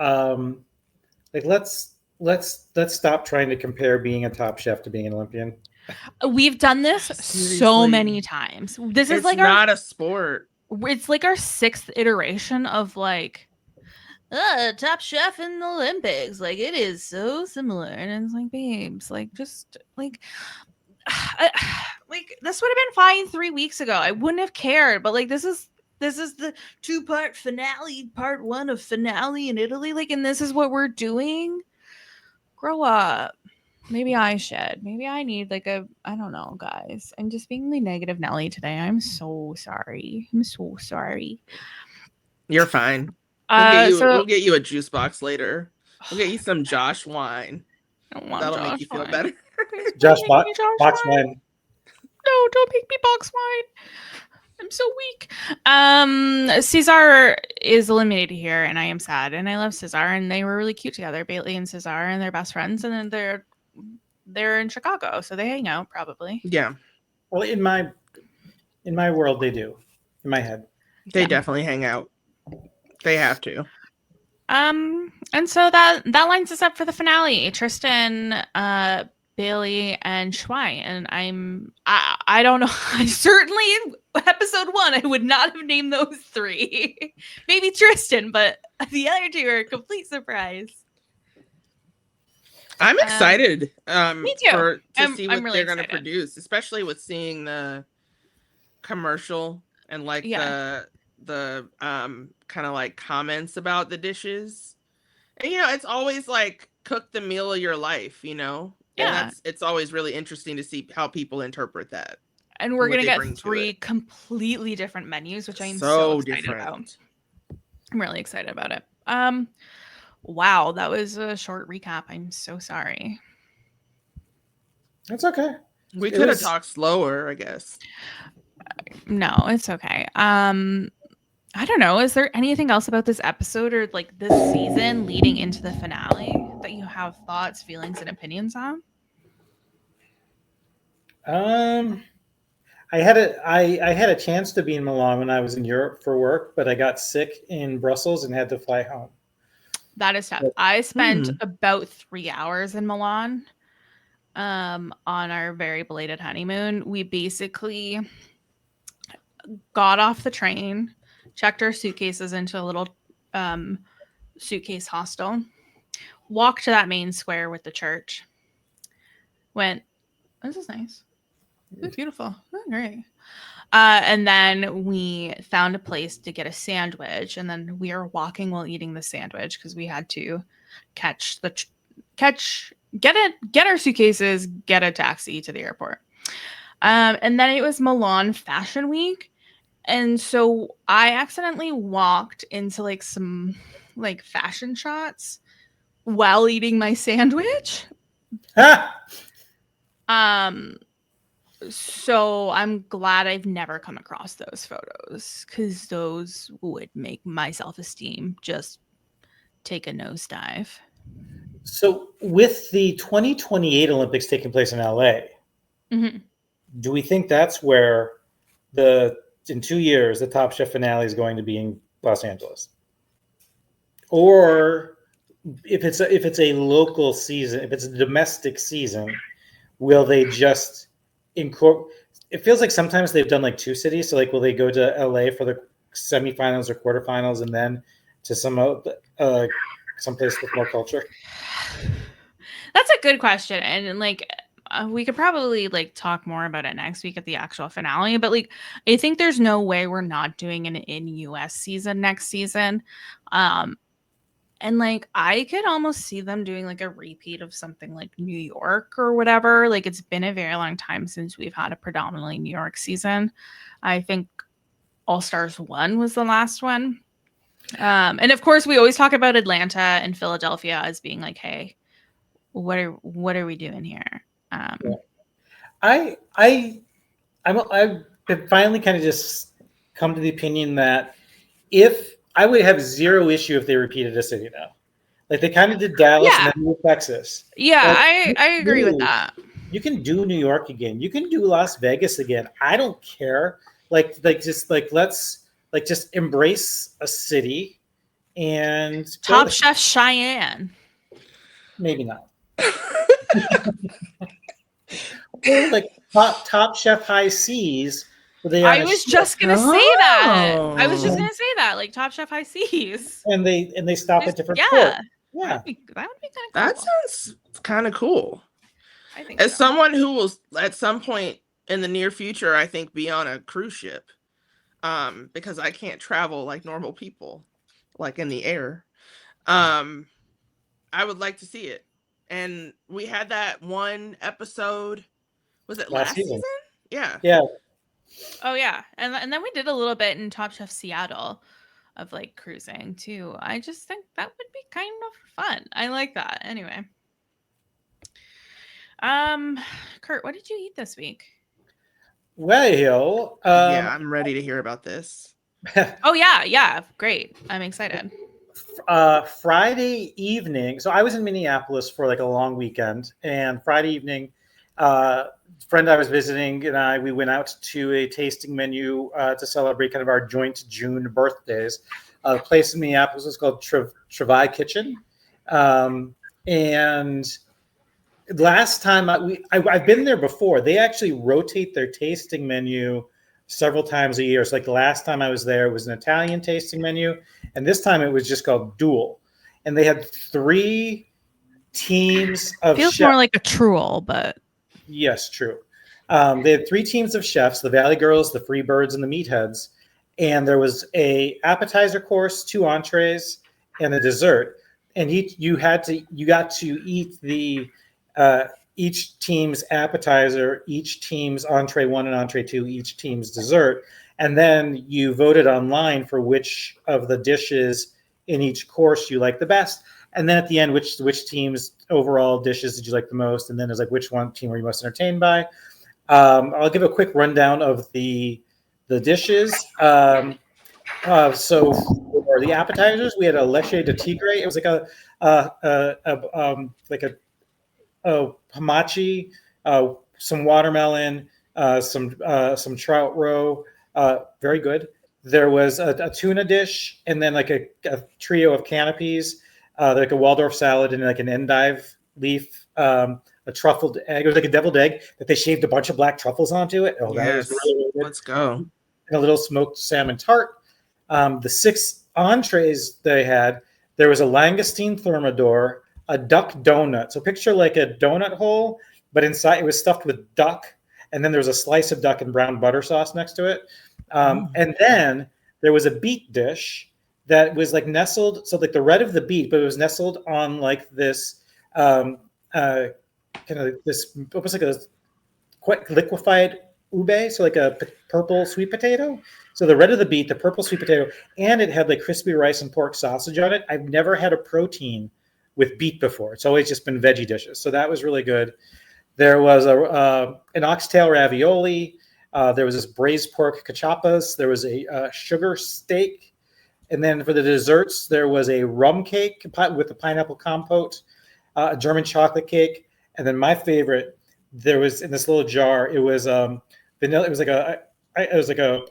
[SPEAKER 2] like let's stop trying to compare being a top chef to being an Olympian.
[SPEAKER 1] We've done this so
[SPEAKER 3] Seriously.
[SPEAKER 1] many times. This is
[SPEAKER 3] It's
[SPEAKER 1] like
[SPEAKER 3] not a sport.
[SPEAKER 1] it's like our 6th iteration of like top chef in the Olympics. Like it is so similar. And it's like, babes, like just like like this would have been fine 3 weeks ago. I wouldn't have cared, but like this is the 2-part finale, part 1 of finale in Italy. Like, and this is what we're doing. Grow up. Maybe I should. Maybe I need like I don't know, guys. I'm just being the negative Nelly today. I'm so sorry. I'm so sorry.
[SPEAKER 3] You're fine.
[SPEAKER 1] So
[SPEAKER 3] We'll get you a juice box later. We'll get you some Josh wine.
[SPEAKER 1] I don't want
[SPEAKER 3] That'll
[SPEAKER 1] Josh
[SPEAKER 3] make you feel
[SPEAKER 1] wine.
[SPEAKER 3] better.
[SPEAKER 1] Please
[SPEAKER 2] Josh
[SPEAKER 1] don't make me Josh
[SPEAKER 2] box
[SPEAKER 1] wine.
[SPEAKER 2] wine.
[SPEAKER 1] No, don't make me box wine. I'm so weak. Cesar is eliminated here, and I am sad. And I love Cesar, and they were really cute together, Bailey and Cesar, and they're best friends. And then they're in Chicago, so they hang out probably.
[SPEAKER 3] Yeah.
[SPEAKER 2] Well, in my world, they do. In my head,
[SPEAKER 3] They definitely hang out. They have to.
[SPEAKER 1] And so that lines us up for the finale. Tristan, Bailey, and Schwei. And I don't know. I certainly episode 1, I would not have named those 3. Maybe Tristan, but the other 2 are a complete surprise.
[SPEAKER 3] I'm excited
[SPEAKER 1] me too.
[SPEAKER 3] to see what
[SPEAKER 1] really
[SPEAKER 3] they're going to
[SPEAKER 1] excited.
[SPEAKER 3] produce, especially with seeing the commercial and like the kind of like comments about the dishes. And it's always like cook the meal of your life, And it's always really interesting to see how people interpret that.
[SPEAKER 1] And we're going to get 3 completely different menus, which I am so excited about. I'm really excited about it. Wow, that was a short recap. I'm so sorry.
[SPEAKER 2] that's okay.
[SPEAKER 3] We could have talked slower, I guess.
[SPEAKER 1] No, it's okay. I don't know. Is there anything else about this episode or like this season leading into the finale that you have thoughts, feelings, and opinions on?
[SPEAKER 2] I had a chance to be in Milan when I was in Europe for work, but I got sick in Brussels and had to fly home.
[SPEAKER 1] That is tough. I spent about 3 hours in Milan on our very belated honeymoon. We basically got off the train, checked our suitcases into a little suitcase hostel, walked to that main square with the church, went, this is nice. It's beautiful. Oh, great. And then we found a place to get a sandwich, and then we were walking while eating the sandwich because we had to get our suitcases, get a taxi to the airport. And then it was Milan Fashion Week, and so I accidentally walked into like some like fashion shots while eating my sandwich. So I'm glad I've never come across those photos because those would make my self-esteem just take a nosedive.
[SPEAKER 2] So with the 2028 Olympics taking place in LA, do we think that's where in 2 years, the Top Chef finale is going to be in Los Angeles? Or if it's a local season, if it's a domestic season, will they just it feels like sometimes they've done like 2 cities. So like, will they go to LA for the semifinals or quarterfinals and then to someplace with more culture?
[SPEAKER 1] That's a good question. And like, we could probably like talk more about it next week at the actual finale, but like, I think there's no way we're not doing an in US season next season. And like, I could almost see them doing like a repeat of something like New York or whatever. Like, it's been a very long time since we've had a predominantly New York season. I think All Stars 1 was the last one. And of course, we always talk about Atlanta and Philadelphia as being like, hey, what are we doing here?
[SPEAKER 2] I've finally kind of just come to the opinion that if I would have zero issue if they repeated a city now, like they kind of did Dallas and then moved Texas.
[SPEAKER 1] Yeah,
[SPEAKER 2] like,
[SPEAKER 1] I agree with that.
[SPEAKER 2] You can do New York again. You can do Las Vegas again. I don't care. Let's just embrace a city and
[SPEAKER 1] Top Chef Cheyenne.
[SPEAKER 2] Maybe not. Or like Top Chef High Seas.
[SPEAKER 1] I was just gonna say that. I was just gonna say that, like Top Chef High Seas.
[SPEAKER 2] And they stop at different ports. Yeah,
[SPEAKER 1] that would be kind of cool.
[SPEAKER 3] That sounds kind of cool.
[SPEAKER 1] I think
[SPEAKER 3] as someone who will at some point in the near future, I think, be on a cruise ship, because I can't travel like normal people, like in the air. I would like to see it. And we had that one episode. Was it last season? Yeah.
[SPEAKER 2] Yeah.
[SPEAKER 1] Oh yeah, and then we did a little bit in Top Chef Seattle of like cruising too. I just think that would be kind of fun. I like that. Anyway. Curt, what did you eat this week?
[SPEAKER 2] Well,
[SPEAKER 3] yeah, I'm ready to hear about this.
[SPEAKER 1] Oh yeah, great. I'm excited.
[SPEAKER 2] Friday evening, so I was in Minneapolis for like a long weekend, and Friday evening, friend I was visiting and we went out to a tasting menu to celebrate kind of our joint June birthdays. The place in Minneapolis was called Travail Kitchen, and last time I've been there before. They actually rotate their tasting menu several times a year. So like the last time I was there, it was an Italian tasting menu, and this time it was just called Duel, and they had 3 teams of
[SPEAKER 1] feels
[SPEAKER 2] chefs.
[SPEAKER 1] More like a truel, but
[SPEAKER 2] yes, true. They had 3 teams of chefs: the Valley Girls, the Freebirds, and the Meatheads. And there was a appetizer course, 2 entrees, and a dessert. And you got to eat the each team's appetizer, each team's entree 1 and entree 2, each team's dessert, and then you voted online for which of the dishes in each course you like the best. And then at the end, which team's overall dishes did you like the most? And then there's like which one team were you most entertained by? I'll give a quick rundown of the dishes. So for the appetizers, we had a leche de tigre. It was like a hamachi, some watermelon, some trout roe. Very good. There was a tuna dish, and then like a trio of canapes, like a Waldorf salad and like an endive leaf, a truffled egg. It was like a deviled egg that they shaved a bunch of black truffles onto it. Oh, that was really, really good.
[SPEAKER 3] Let's go.
[SPEAKER 2] And a little smoked salmon tart. The 6 entrees they had, there was a langoustine thermidor, a duck donut. So picture like a donut hole, but inside it was stuffed with duck. And then there was a slice of duck and brown butter sauce next to it. And then there was a beet dish that was like nestled. So like the red of the beet, but it was nestled on like this kind of this, almost like a quite liquefied ube. So like a purple sweet potato. So the red of the beet, the purple sweet potato, and it had like crispy rice and pork sausage on it. I've never had a protein with beet before. It's always just been veggie dishes. So that was really good. There was an oxtail ravioli. There was this braised pork cachapas. There was a sugar steak. And then for the desserts, there was a rum cake with a pineapple compote, a German chocolate cake. And then my favorite, there was in this little jar, it was vanilla. It was like a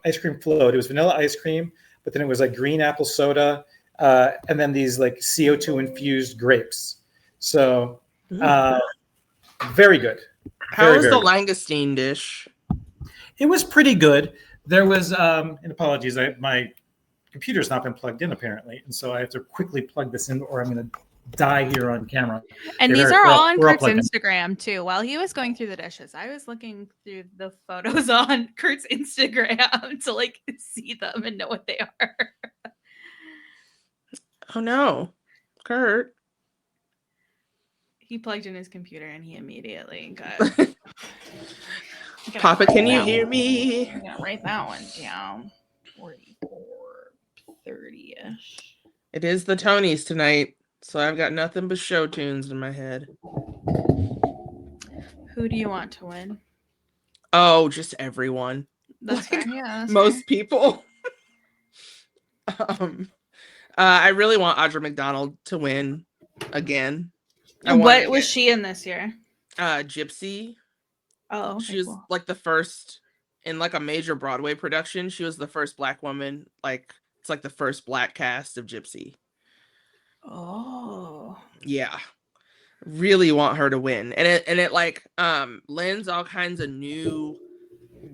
[SPEAKER 2] ice cream float. It was vanilla ice cream, but then it was like green apple soda, and then these like CO2 infused grapes. So very good.
[SPEAKER 3] How was the langoustine dish?
[SPEAKER 2] It was pretty good. There was, and apologies, my computer's not been plugged in apparently, and so I have to quickly plug this in, or I'm going to die here on camera.
[SPEAKER 1] And these are all on Curt's Instagram too. While he was going through the dishes, I was looking through the photos on Curt's Instagram to like see them and know what they are.
[SPEAKER 3] Oh no, Curt.
[SPEAKER 1] He plugged in his computer and he immediately got.
[SPEAKER 3] Papa, can you hear me?
[SPEAKER 1] I'm gonna write that one down. 30-ish.
[SPEAKER 3] It is the Tonys tonight, so I've got nothing but show tunes in my head.
[SPEAKER 1] Who do you want to win?
[SPEAKER 3] Oh, just everyone.
[SPEAKER 1] That's
[SPEAKER 3] like
[SPEAKER 1] fair. Yeah, that's
[SPEAKER 3] most
[SPEAKER 1] fair.
[SPEAKER 3] people. I really want Audra McDonald to win again.
[SPEAKER 1] What was she in this year?
[SPEAKER 3] Gypsy.
[SPEAKER 1] Oh, okay,
[SPEAKER 3] she was
[SPEAKER 1] cool.
[SPEAKER 3] like the first in like a major Broadway production. She was the first Black woman. Like it's like the first Black cast of Gypsy.
[SPEAKER 1] Oh,
[SPEAKER 3] yeah, really want her to win, and it like lends all kinds of new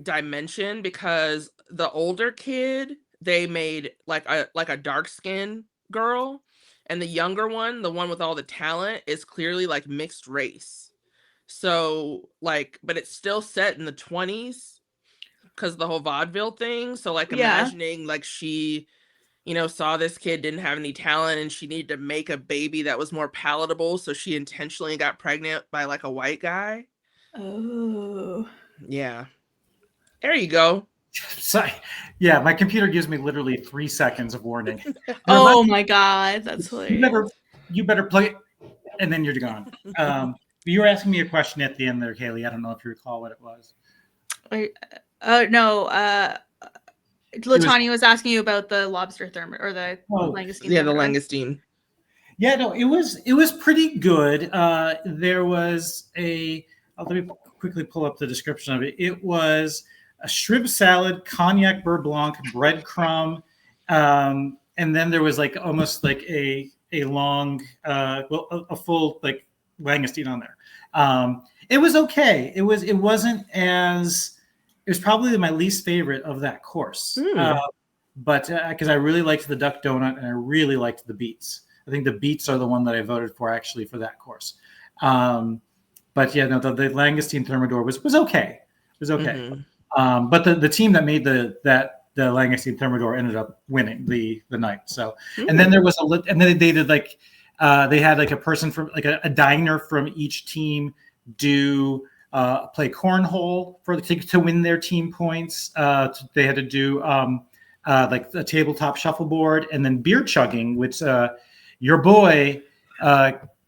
[SPEAKER 3] dimension because the older kid they made like a dark skin girl, and the younger one, the one with all the talent, is clearly like mixed race. So like, but it's still set in the 20s because of the whole vaudeville thing. So like imagining like she, saw this kid didn't have any talent and she needed to make a baby that was more palatable. So she intentionally got pregnant by like a white guy.
[SPEAKER 1] Oh.
[SPEAKER 3] Yeah. There you go.
[SPEAKER 2] Sorry. Yeah, my computer gives me literally 3 seconds of warning.
[SPEAKER 1] Oh my God, that's hilarious.
[SPEAKER 2] You better plug it, and then you're gone. You were asking me a question at the end there, Kaylee. I don't know if you recall what it was.
[SPEAKER 1] No. LaTonya was asking you about the lobster thermos or the langoustine.
[SPEAKER 3] Yeah, the langoustine.
[SPEAKER 2] Yeah, no, it was pretty good. There was let me quickly pull up the description of it. It was a shrimp salad, cognac beurre blanc, breadcrumb, and then there was like almost like a long, a full like langoustine on there. It was okay. It was probably my least favorite of that course. But because I really liked the duck donut and I really liked the beets. I think the beets are the one that I voted for actually for that course. But yeah, no, the langoustine thermidor was okay. It was okay. Mm-hmm. But the team that made the langoustine thermidor ended up winning the night. So, and then there was and then they did like they had like a person from like a diner from each team do play cornhole to win their team points. They had to do like a tabletop shuffleboard and then beer chugging, which your boy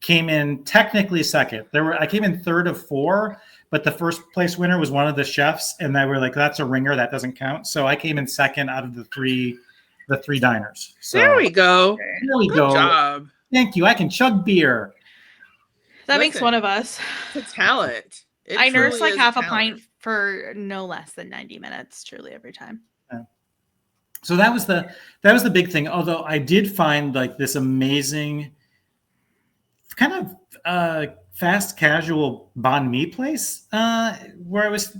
[SPEAKER 2] came in technically second. I came in third of 4, but the first place winner was one of the chefs, and they were like, "That's a ringer, that doesn't count." So I came in second out of the three diners. So
[SPEAKER 3] there we go.
[SPEAKER 2] There we go. Good job. Thank you. I can chug beer.
[SPEAKER 1] That makes one of us.
[SPEAKER 3] It's a talent.
[SPEAKER 1] I nurse like half a pint for no less than 90 minutes, truly every time.
[SPEAKER 2] Yeah. So that was the big thing. Although I did find like this amazing kind of fast casual banh mi place where I was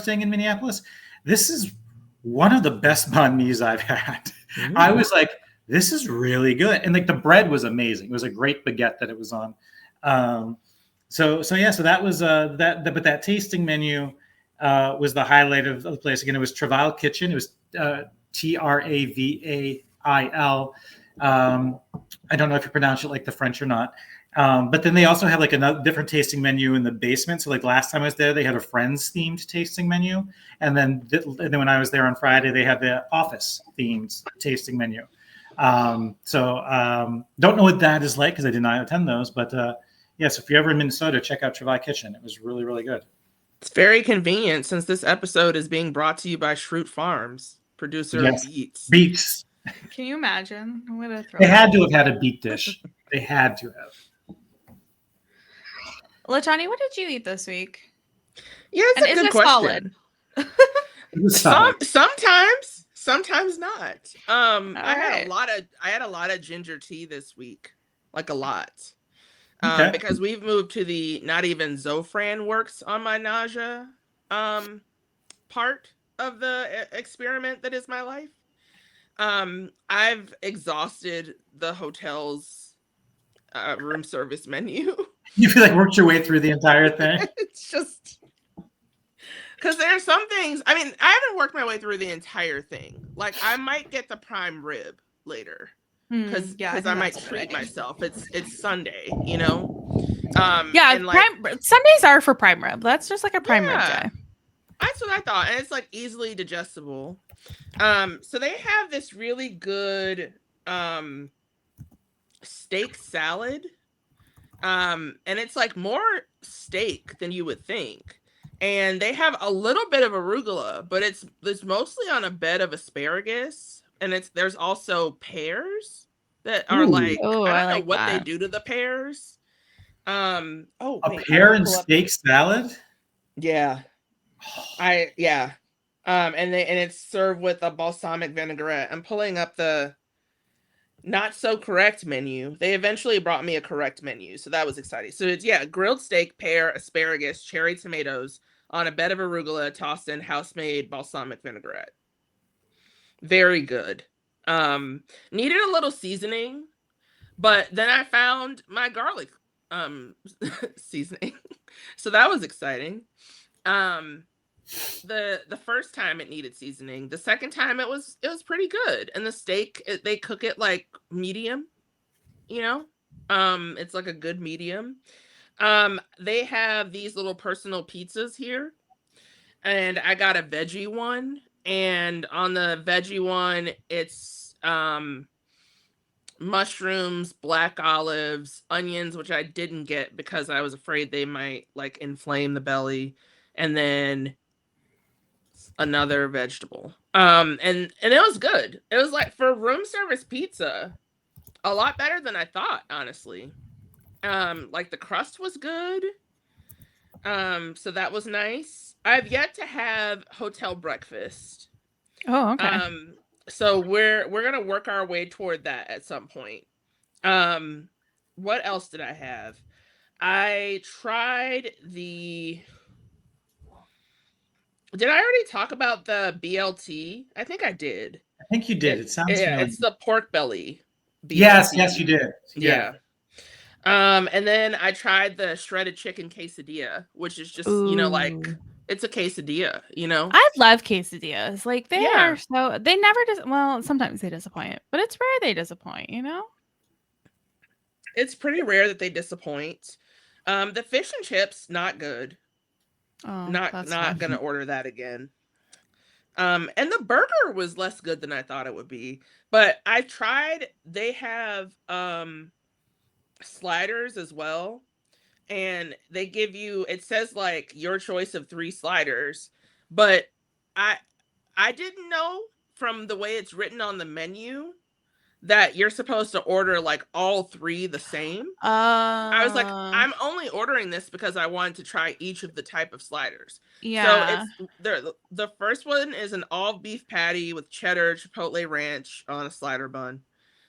[SPEAKER 2] staying in Minneapolis. This is one of the best banh mi's I've had. I was like, this is really good, and like the bread was amazing. It was a great baguette that it was on. So that was that. But that tasting menu was the highlight of the place. Again, it was Travail Kitchen. It was Travail. I don't know if you pronounce it like the French or not. But then they also have like another different tasting menu in the basement. So like last time I was there, they had a Friends themed tasting menu, and then when I was there on Friday, they had the Office themed tasting menu. Don't know what that is like because I did not attend those, but yes, if you're ever in Minnesota, check out Travail Kitchen. It was really, really good.
[SPEAKER 3] It's very convenient since this episode is being brought to you by Schrute Farms, producer of Beets.
[SPEAKER 2] Beets.
[SPEAKER 1] Can you imagine?
[SPEAKER 2] They had to have had a beet dish. They had to have.
[SPEAKER 1] LaTonya, what did you eat this week?
[SPEAKER 3] Yeah, it's a good question. Sometimes not. I had a lot of ginger tea this week, like a lot. Because we've moved to the not even Zofran works on my nausea part of the experiment that is my life. I've exhausted the hotel's room service menu.
[SPEAKER 2] You feel like worked your way through the entire thing?
[SPEAKER 3] It's just because there are some things. I mean, I haven't worked my way through the entire thing. Like I might get the prime rib later because I might treat myself. It's Sunday, you know.
[SPEAKER 1] Sundays are for prime rib. That's just like a prime rib day.
[SPEAKER 3] That's what I thought, and it's like easily digestible. So they have this really good steak salad. And it's like more steak than you would think. And they have a little bit of arugula, but it's mostly on a bed of asparagus. And there's also pears that are like,
[SPEAKER 1] Oh,
[SPEAKER 3] I
[SPEAKER 1] I
[SPEAKER 3] don't know
[SPEAKER 1] like
[SPEAKER 3] what they
[SPEAKER 1] that.
[SPEAKER 3] do to the pears. Oh
[SPEAKER 2] A
[SPEAKER 3] wait, I
[SPEAKER 2] pear
[SPEAKER 3] gotta
[SPEAKER 2] and
[SPEAKER 3] pull up.
[SPEAKER 2] steak salad.
[SPEAKER 3] Yeah. Yeah. And it's served with a balsamic vinaigrette. I'm pulling up the not so correct menu. They eventually brought me a correct menu, so that was exciting. So it's grilled steak, pear, asparagus, cherry tomatoes on a bed of arugula, tossed in house-made balsamic vinaigrette. Very good. Needed a little seasoning, but then I found my garlic seasoning. So that was exciting. The first time it needed seasoning. The second time it was pretty good. And the steak, they cook it like medium, you know. It's like a good medium. They have these little personal pizzas here, and I got a veggie one, and on the veggie one it's mushrooms, black olives, onions, which I didn't get because I was afraid they might like inflame the belly, and then another vegetable. And it was good. It was like for room service pizza, a lot better than I thought, honestly. Like the crust was good. So that was nice. I've yet to have hotel breakfast.
[SPEAKER 1] Oh, okay.
[SPEAKER 3] So we're gonna work our way toward that at some point. What else did I have? I tried the Did I already talk about the BLT? I think I did.
[SPEAKER 2] I think you did. It sounds familiar.
[SPEAKER 3] It's the pork belly
[SPEAKER 2] Yes,
[SPEAKER 3] BLT.
[SPEAKER 2] yes, you did.
[SPEAKER 3] Yeah. And then I tried the shredded chicken quesadilla, which is just, like it's a quesadilla,
[SPEAKER 1] I love quesadillas. Like they
[SPEAKER 3] Yeah.
[SPEAKER 1] are so they never well, sometimes they disappoint, but it's rare they disappoint,
[SPEAKER 3] It's pretty rare that they disappoint. The fish and chips, not good.
[SPEAKER 1] Oh,
[SPEAKER 3] Not
[SPEAKER 1] that's fine.
[SPEAKER 3] gonna order that again. And the burger was less good than I thought it would be. But I tried, they have sliders as well. And they give you, it says like your choice of 3 sliders, but I didn't know from the way it's written on the menu that you're supposed to order like all 3 the same. I was like, I'm only ordering this because I wanted to try each of the type of sliders.
[SPEAKER 1] Yeah.
[SPEAKER 3] So it's the first one is an all beef patty with cheddar, chipotle ranch on a slider bun.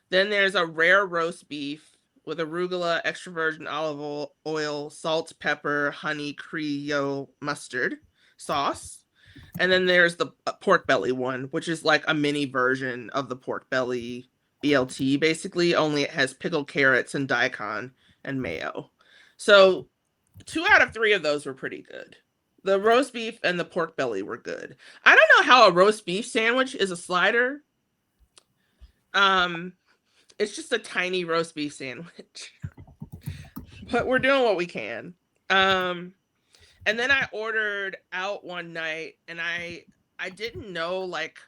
[SPEAKER 3] Then there's a rare roast beef with arugula, extra virgin olive oil, salt, pepper, honey, Creole mustard sauce. And then there's the pork belly one, which is like a mini version of the pork belly BLT, basically, only it has pickled carrots and daikon and mayo. So 2 out of 3 of those were pretty good. The roast beef and the pork belly were good. I don't know how a roast beef sandwich is a slider. It's just a tiny roast beef sandwich. But we're doing what we can. And then I ordered out one night, and I didn't know like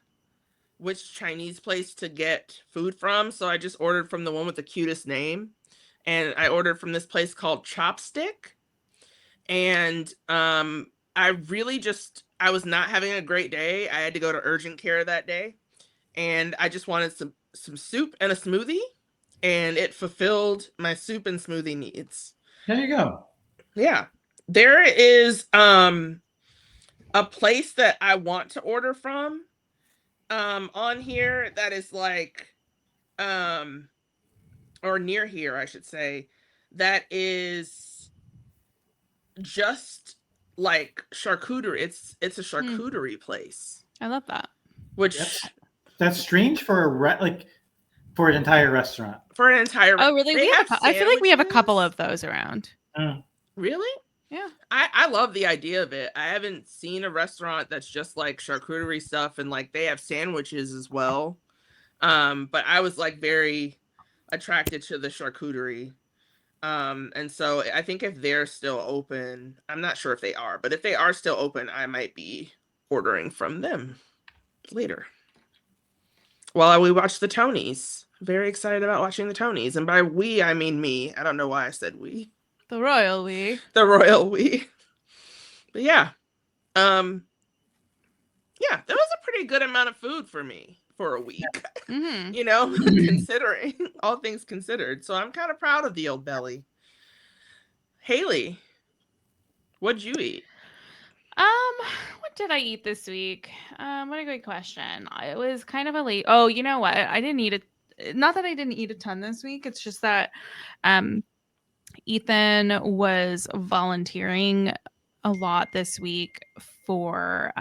[SPEAKER 3] which Chinese place to get food from, so I just ordered from the one with the cutest name. And I ordered from this place called Chopstick. And I really I was not having a great day. I had to go to urgent care that day, and I just wanted some soup and a smoothie, and it fulfilled my soup and smoothie needs.
[SPEAKER 2] There you go.
[SPEAKER 3] Yeah. There is a place that I want to order from on here that is like or near here, I should say, that is just like charcuterie. It's a charcuterie place.
[SPEAKER 1] I love that.
[SPEAKER 3] Which
[SPEAKER 2] that's strange for for an entire restaurant.
[SPEAKER 3] For an entire
[SPEAKER 1] Oh, really? I feel like we have a couple of those around.
[SPEAKER 3] Really?
[SPEAKER 1] Yeah.
[SPEAKER 3] I love the idea of it. I haven't seen a restaurant that's just like charcuterie stuff, and like they have sandwiches as well. But I was like very attracted to the charcuterie. And so I think if they're still open, I'm not sure if they are, but if they are still open, I might be ordering from them later. While we watch the Tonys. Very excited about watching the Tonys. And by we, I mean me. I don't know why I said we.
[SPEAKER 1] The royal we.
[SPEAKER 3] The royal we. But yeah. Yeah, that was a pretty good amount of food for me for a week.
[SPEAKER 1] Mm-hmm.
[SPEAKER 3] You know, considering all things considered. So I'm kind of proud of the old belly. Haley, what'd you eat?
[SPEAKER 1] What did I eat this week? What a great question. It was kind of a late. Oh, you know what? I didn't eat it. Not that I didn't eat a ton this week. It's just that, Ethan was volunteering a lot this week for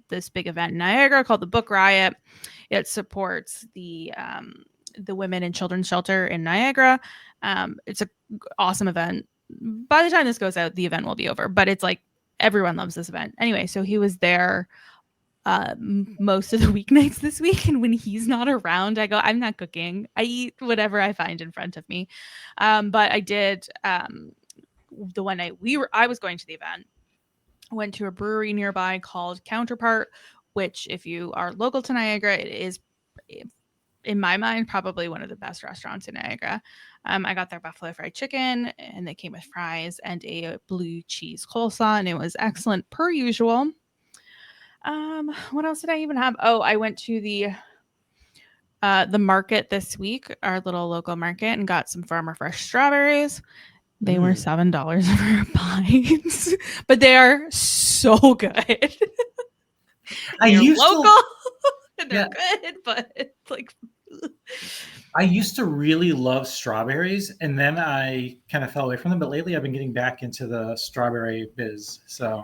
[SPEAKER 1] this big event in Niagara called the Book Riot. It supports the women and children's shelter in Niagara. It's an awesome event. By the time this goes out, the event will be over, but it's like everyone loves this event. Anyway, so he was there most of the weeknights this week, and when he's not around, I go, I'm not cooking. I eat whatever I find in front of me. But I did the one night I was going to the event, went to a brewery nearby called Counterpart, which, if you are local to Niagara, it is, in my mind, probably one of the best restaurants in Niagara. I got their buffalo fried chicken, and they came with fries and a blue cheese coleslaw, and it was excellent per usual. What else did I even have? Oh, I went to the market this week, our little local market, and got some Farmer Fresh strawberries. They were $7 for pints, but they are so good. They're local and they're good, but it's like
[SPEAKER 2] I used to really love strawberries, and then I kind of fell away from them. But lately, I've been getting back into the strawberry biz. So,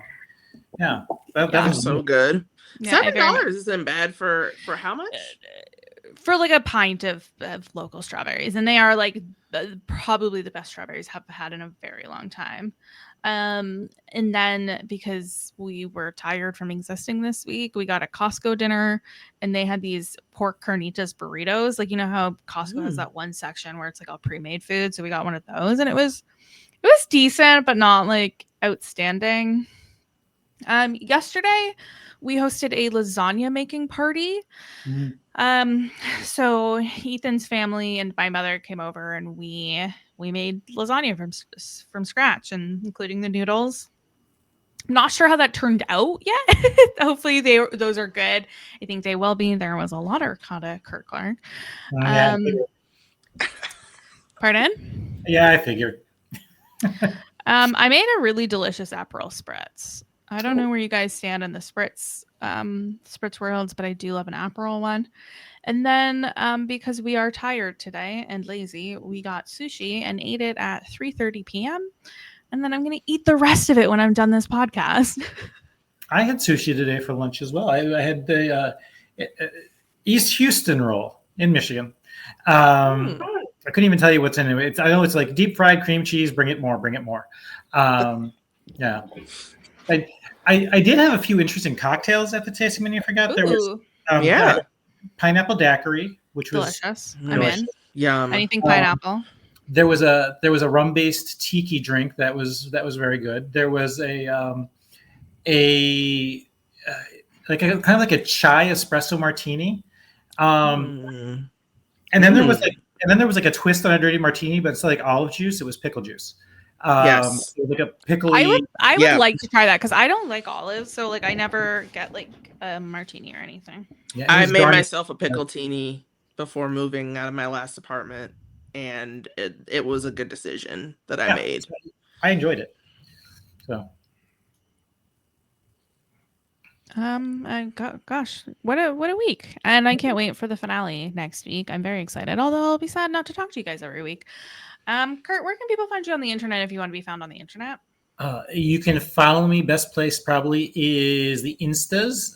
[SPEAKER 2] yeah, that was
[SPEAKER 3] so good.
[SPEAKER 1] Yeah,
[SPEAKER 3] $7 isn't bad for how much?
[SPEAKER 1] For like a pint of local strawberries, and they are like probably the best strawberries I've had in a very long time. And then, because we were tired from existing this week, we got a Costco dinner, and they had these pork carnitas burritos. Like, you know how Costco has that one section where it's like all pre-made food. So we got one of those, and it was decent, but not like outstanding. Yesterday we hosted a lasagna making party. So Ethan's family and my mother came over, and we made lasagna from scratch, and including the noodles. I'm not sure how that turned out yet. Hopefully those are good. I think they will be. There was a lot of ricotta, Curt Clark. Pardon?
[SPEAKER 2] Yeah, I figured.
[SPEAKER 1] I made a really delicious Aperol spritz. I don't know where you guys stand in the spritz worlds, but I do love an Aperol one. And then, because we are tired today and lazy, we got sushi and ate it at 3:30 p.m. And then I'm going to eat the rest of it when I'm done this podcast.
[SPEAKER 2] I had sushi today for lunch as well. I had the East Houston roll in Michigan. I couldn't even tell you what's in it. I know it's like deep fried cream cheese. Bring it more. Bring it more. Yeah. I did have a few interesting cocktails at the tasting menu. I forgot. There was pineapple daiquiri, which was
[SPEAKER 1] delicious. I'm in.
[SPEAKER 3] Yum.
[SPEAKER 1] Anything pineapple.
[SPEAKER 2] There was a rum-based tiki drink that was very good. There was a like a kind of like a chai espresso martini. And then there was like a twist on a dirty martini, but it's like olive juice. It was pickle juice.
[SPEAKER 3] Yes,
[SPEAKER 2] like a pickly.
[SPEAKER 1] I would like to try that, because I don't like olives, so like I never get like a martini or anything.
[SPEAKER 2] Yeah,
[SPEAKER 3] I made myself a pickletini before moving out of my last apartment, and it was a good decision that I made.
[SPEAKER 2] I enjoyed it. So.
[SPEAKER 1] Gosh, what a week. And I can't wait for the finale next week. I'm very excited, although I'll be sad not to talk to you guys every week. Kurt, where can people find you on the internet if you want to be found on the internet?
[SPEAKER 2] You can follow me. Best place probably is the Instas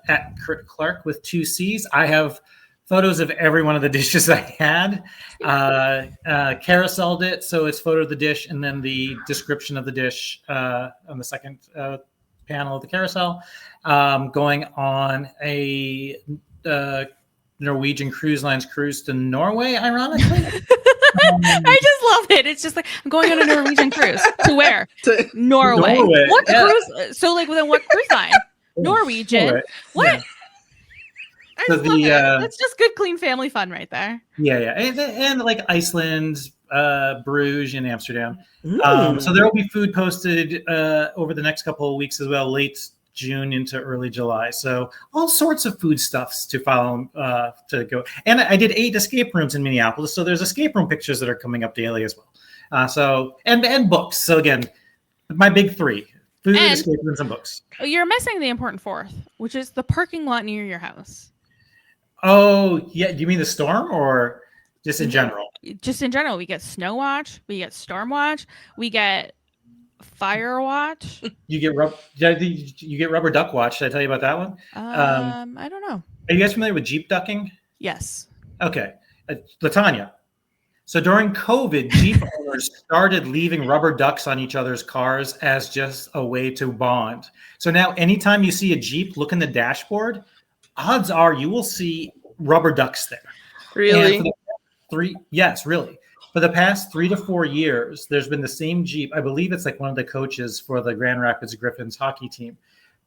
[SPEAKER 2] at Curt Clark with 2 C's. I have photos of every one of the dishes I had. Carouseled it, so it's photo of the dish and then the description of the dish on the second panel of the carousel. Going on a Norwegian Cruise Line's cruise to Norway, ironically.
[SPEAKER 1] I just love it. It's just like I'm going on a Norwegian cruise. To where? Norway. What cruise? So like, then what cruise line? Norwegian. Norway. What? Yeah. I just love it. That's just good, clean family fun right there.
[SPEAKER 2] Yeah. And like Iceland, Bruges, and Amsterdam. So there will be food posted over the next couple of weeks as well, late June into early July. So all sorts of food stuffs to follow to go. And I did 8 escape rooms in Minneapolis. So there's escape room pictures that are coming up daily as well. So and books. So again, my big 3: food, escape rooms, and books.
[SPEAKER 1] You're missing the important 4th, which is the parking lot near your house.
[SPEAKER 2] Oh, yeah. Do you mean the storm or just in general?
[SPEAKER 1] Just in general. We get snow watch. We get storm watch. We get fire watch.
[SPEAKER 2] You get rubber duck watch. Did I tell you about that one?
[SPEAKER 1] I don't know.
[SPEAKER 2] Are you guys familiar with Jeep ducking?
[SPEAKER 1] Yes.
[SPEAKER 2] Okay. LaTonya. So during COVID, Jeep owners started leaving rubber ducks on each other's cars as just a way to bond. So now anytime you see a Jeep, look in the dashboard, odds are you will see rubber ducks there.
[SPEAKER 3] Really?
[SPEAKER 2] Yes, really. For the past 3 to 4 years, there's been the same Jeep. I believe it's like one of the coaches for the Grand Rapids Griffins hockey team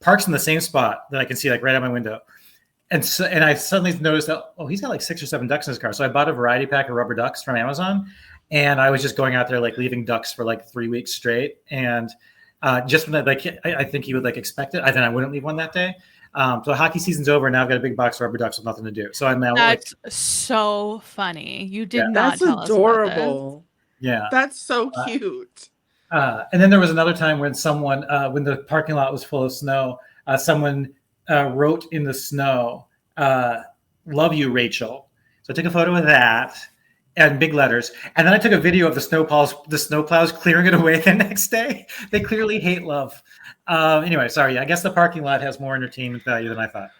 [SPEAKER 2] parks in the same spot that I can see like right out my window. And I suddenly noticed that, he's got like 6 or 7 ducks in his car. So I bought a variety pack of rubber ducks from Amazon. And I was just going out there like leaving ducks for like 3 weeks straight. And just when I think he would like expect it. Then I wouldn't leave one that day. So hockey season's over, and now I've got a big box of rubber ducks with nothing to do. So I'm now
[SPEAKER 1] that's so funny. You did not tell
[SPEAKER 3] us adorable.
[SPEAKER 2] Yeah,
[SPEAKER 3] that's so cute.
[SPEAKER 2] And then there was another time when someone, when the parking lot was full of snow, someone wrote in the snow, "Love you, Rachel." So I took a photo of that and big letters, and then I took a video of the snowplows clearing it away the next day. They clearly hate love. Anyway, sorry. I guess the parking lot has more entertainment value than I thought.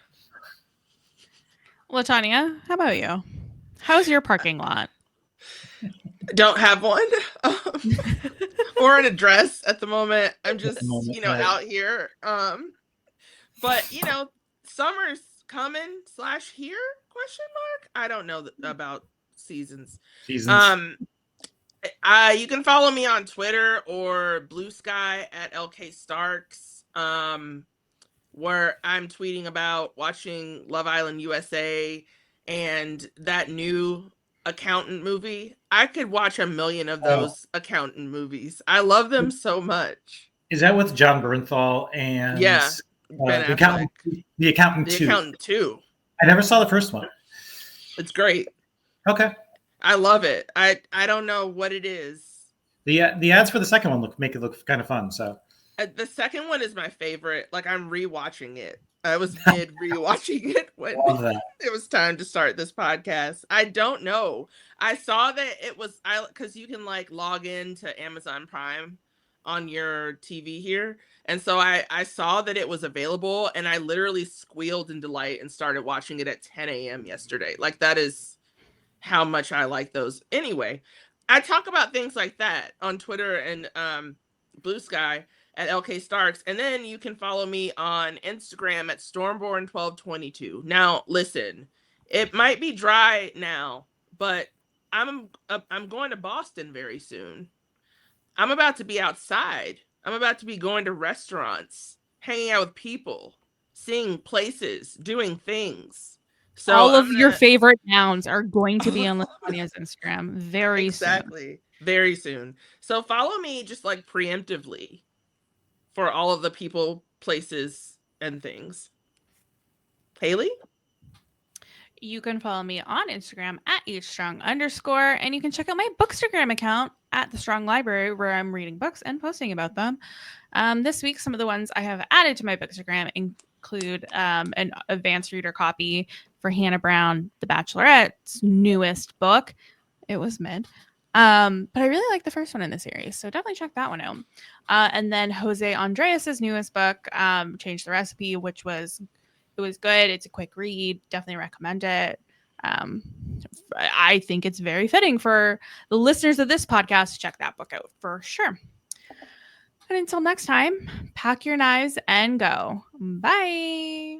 [SPEAKER 1] LaTonya, how about you? How's your parking lot?
[SPEAKER 3] Don't have one or an address at the moment. I'm just, out here. But summer's coming / here ? ? I don't know about seasons. You can follow me on Twitter or Blue Sky at LK Starks, where I'm tweeting about watching Love Island USA and that new accountant movie. I could watch a million of those accountant movies. I love them so much.
[SPEAKER 2] Is that with John Bernthal and the Accountant 2? The Accountant 2. I never saw the first one.
[SPEAKER 3] It's great.
[SPEAKER 2] Okay.
[SPEAKER 3] I love it. I don't know what it is.
[SPEAKER 2] The ads for the second one make it look kind of fun. So
[SPEAKER 3] the second one is my favorite. Like, I'm rewatching it. I was rewatching it when it was time to start this podcast. I don't know. I saw that it was because you can like log in to Amazon Prime on your TV here. And so I saw that it was available, and I literally squealed in delight and started watching it at 10 a.m. yesterday. Like, that is how much I like those. Anyway, I talk about things like that on Twitter and Blue Sky at LK Starks. And then you can follow me on Instagram at Stormborn1222. Now, listen, it might be dry now, but I'm going to Boston very soon. I'm about to be outside. I'm about to be going to restaurants, hanging out with people, seeing places, doing things. So
[SPEAKER 1] all of your favorite nouns are going to be on LaTonya's Instagram very soon.
[SPEAKER 3] Very soon. So follow me just like preemptively for all of the people, places, and things. Haley?
[SPEAKER 1] You can follow me on Instagram at @strong_, and you can check out my Bookstagram account at the Strong Library, where I'm reading books and posting about them. This week, some of the ones I have added to my Bookstagram include an advanced reader copy for Hannah Brown, The Bachelorette's newest book. It was mid. But I really like the first one in the series, so definitely check that one out. And then Jose Andreas's newest book, Change the Recipe, which was good. It's a quick read. Definitely recommend it. I think it's very fitting for the listeners of this podcast to check that book out for sure. And until next time, pack your knives and go. Bye.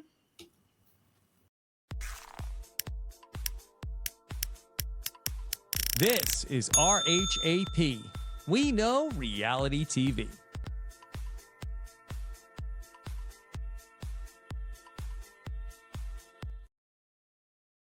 [SPEAKER 4] This is RHAP. We know reality TV.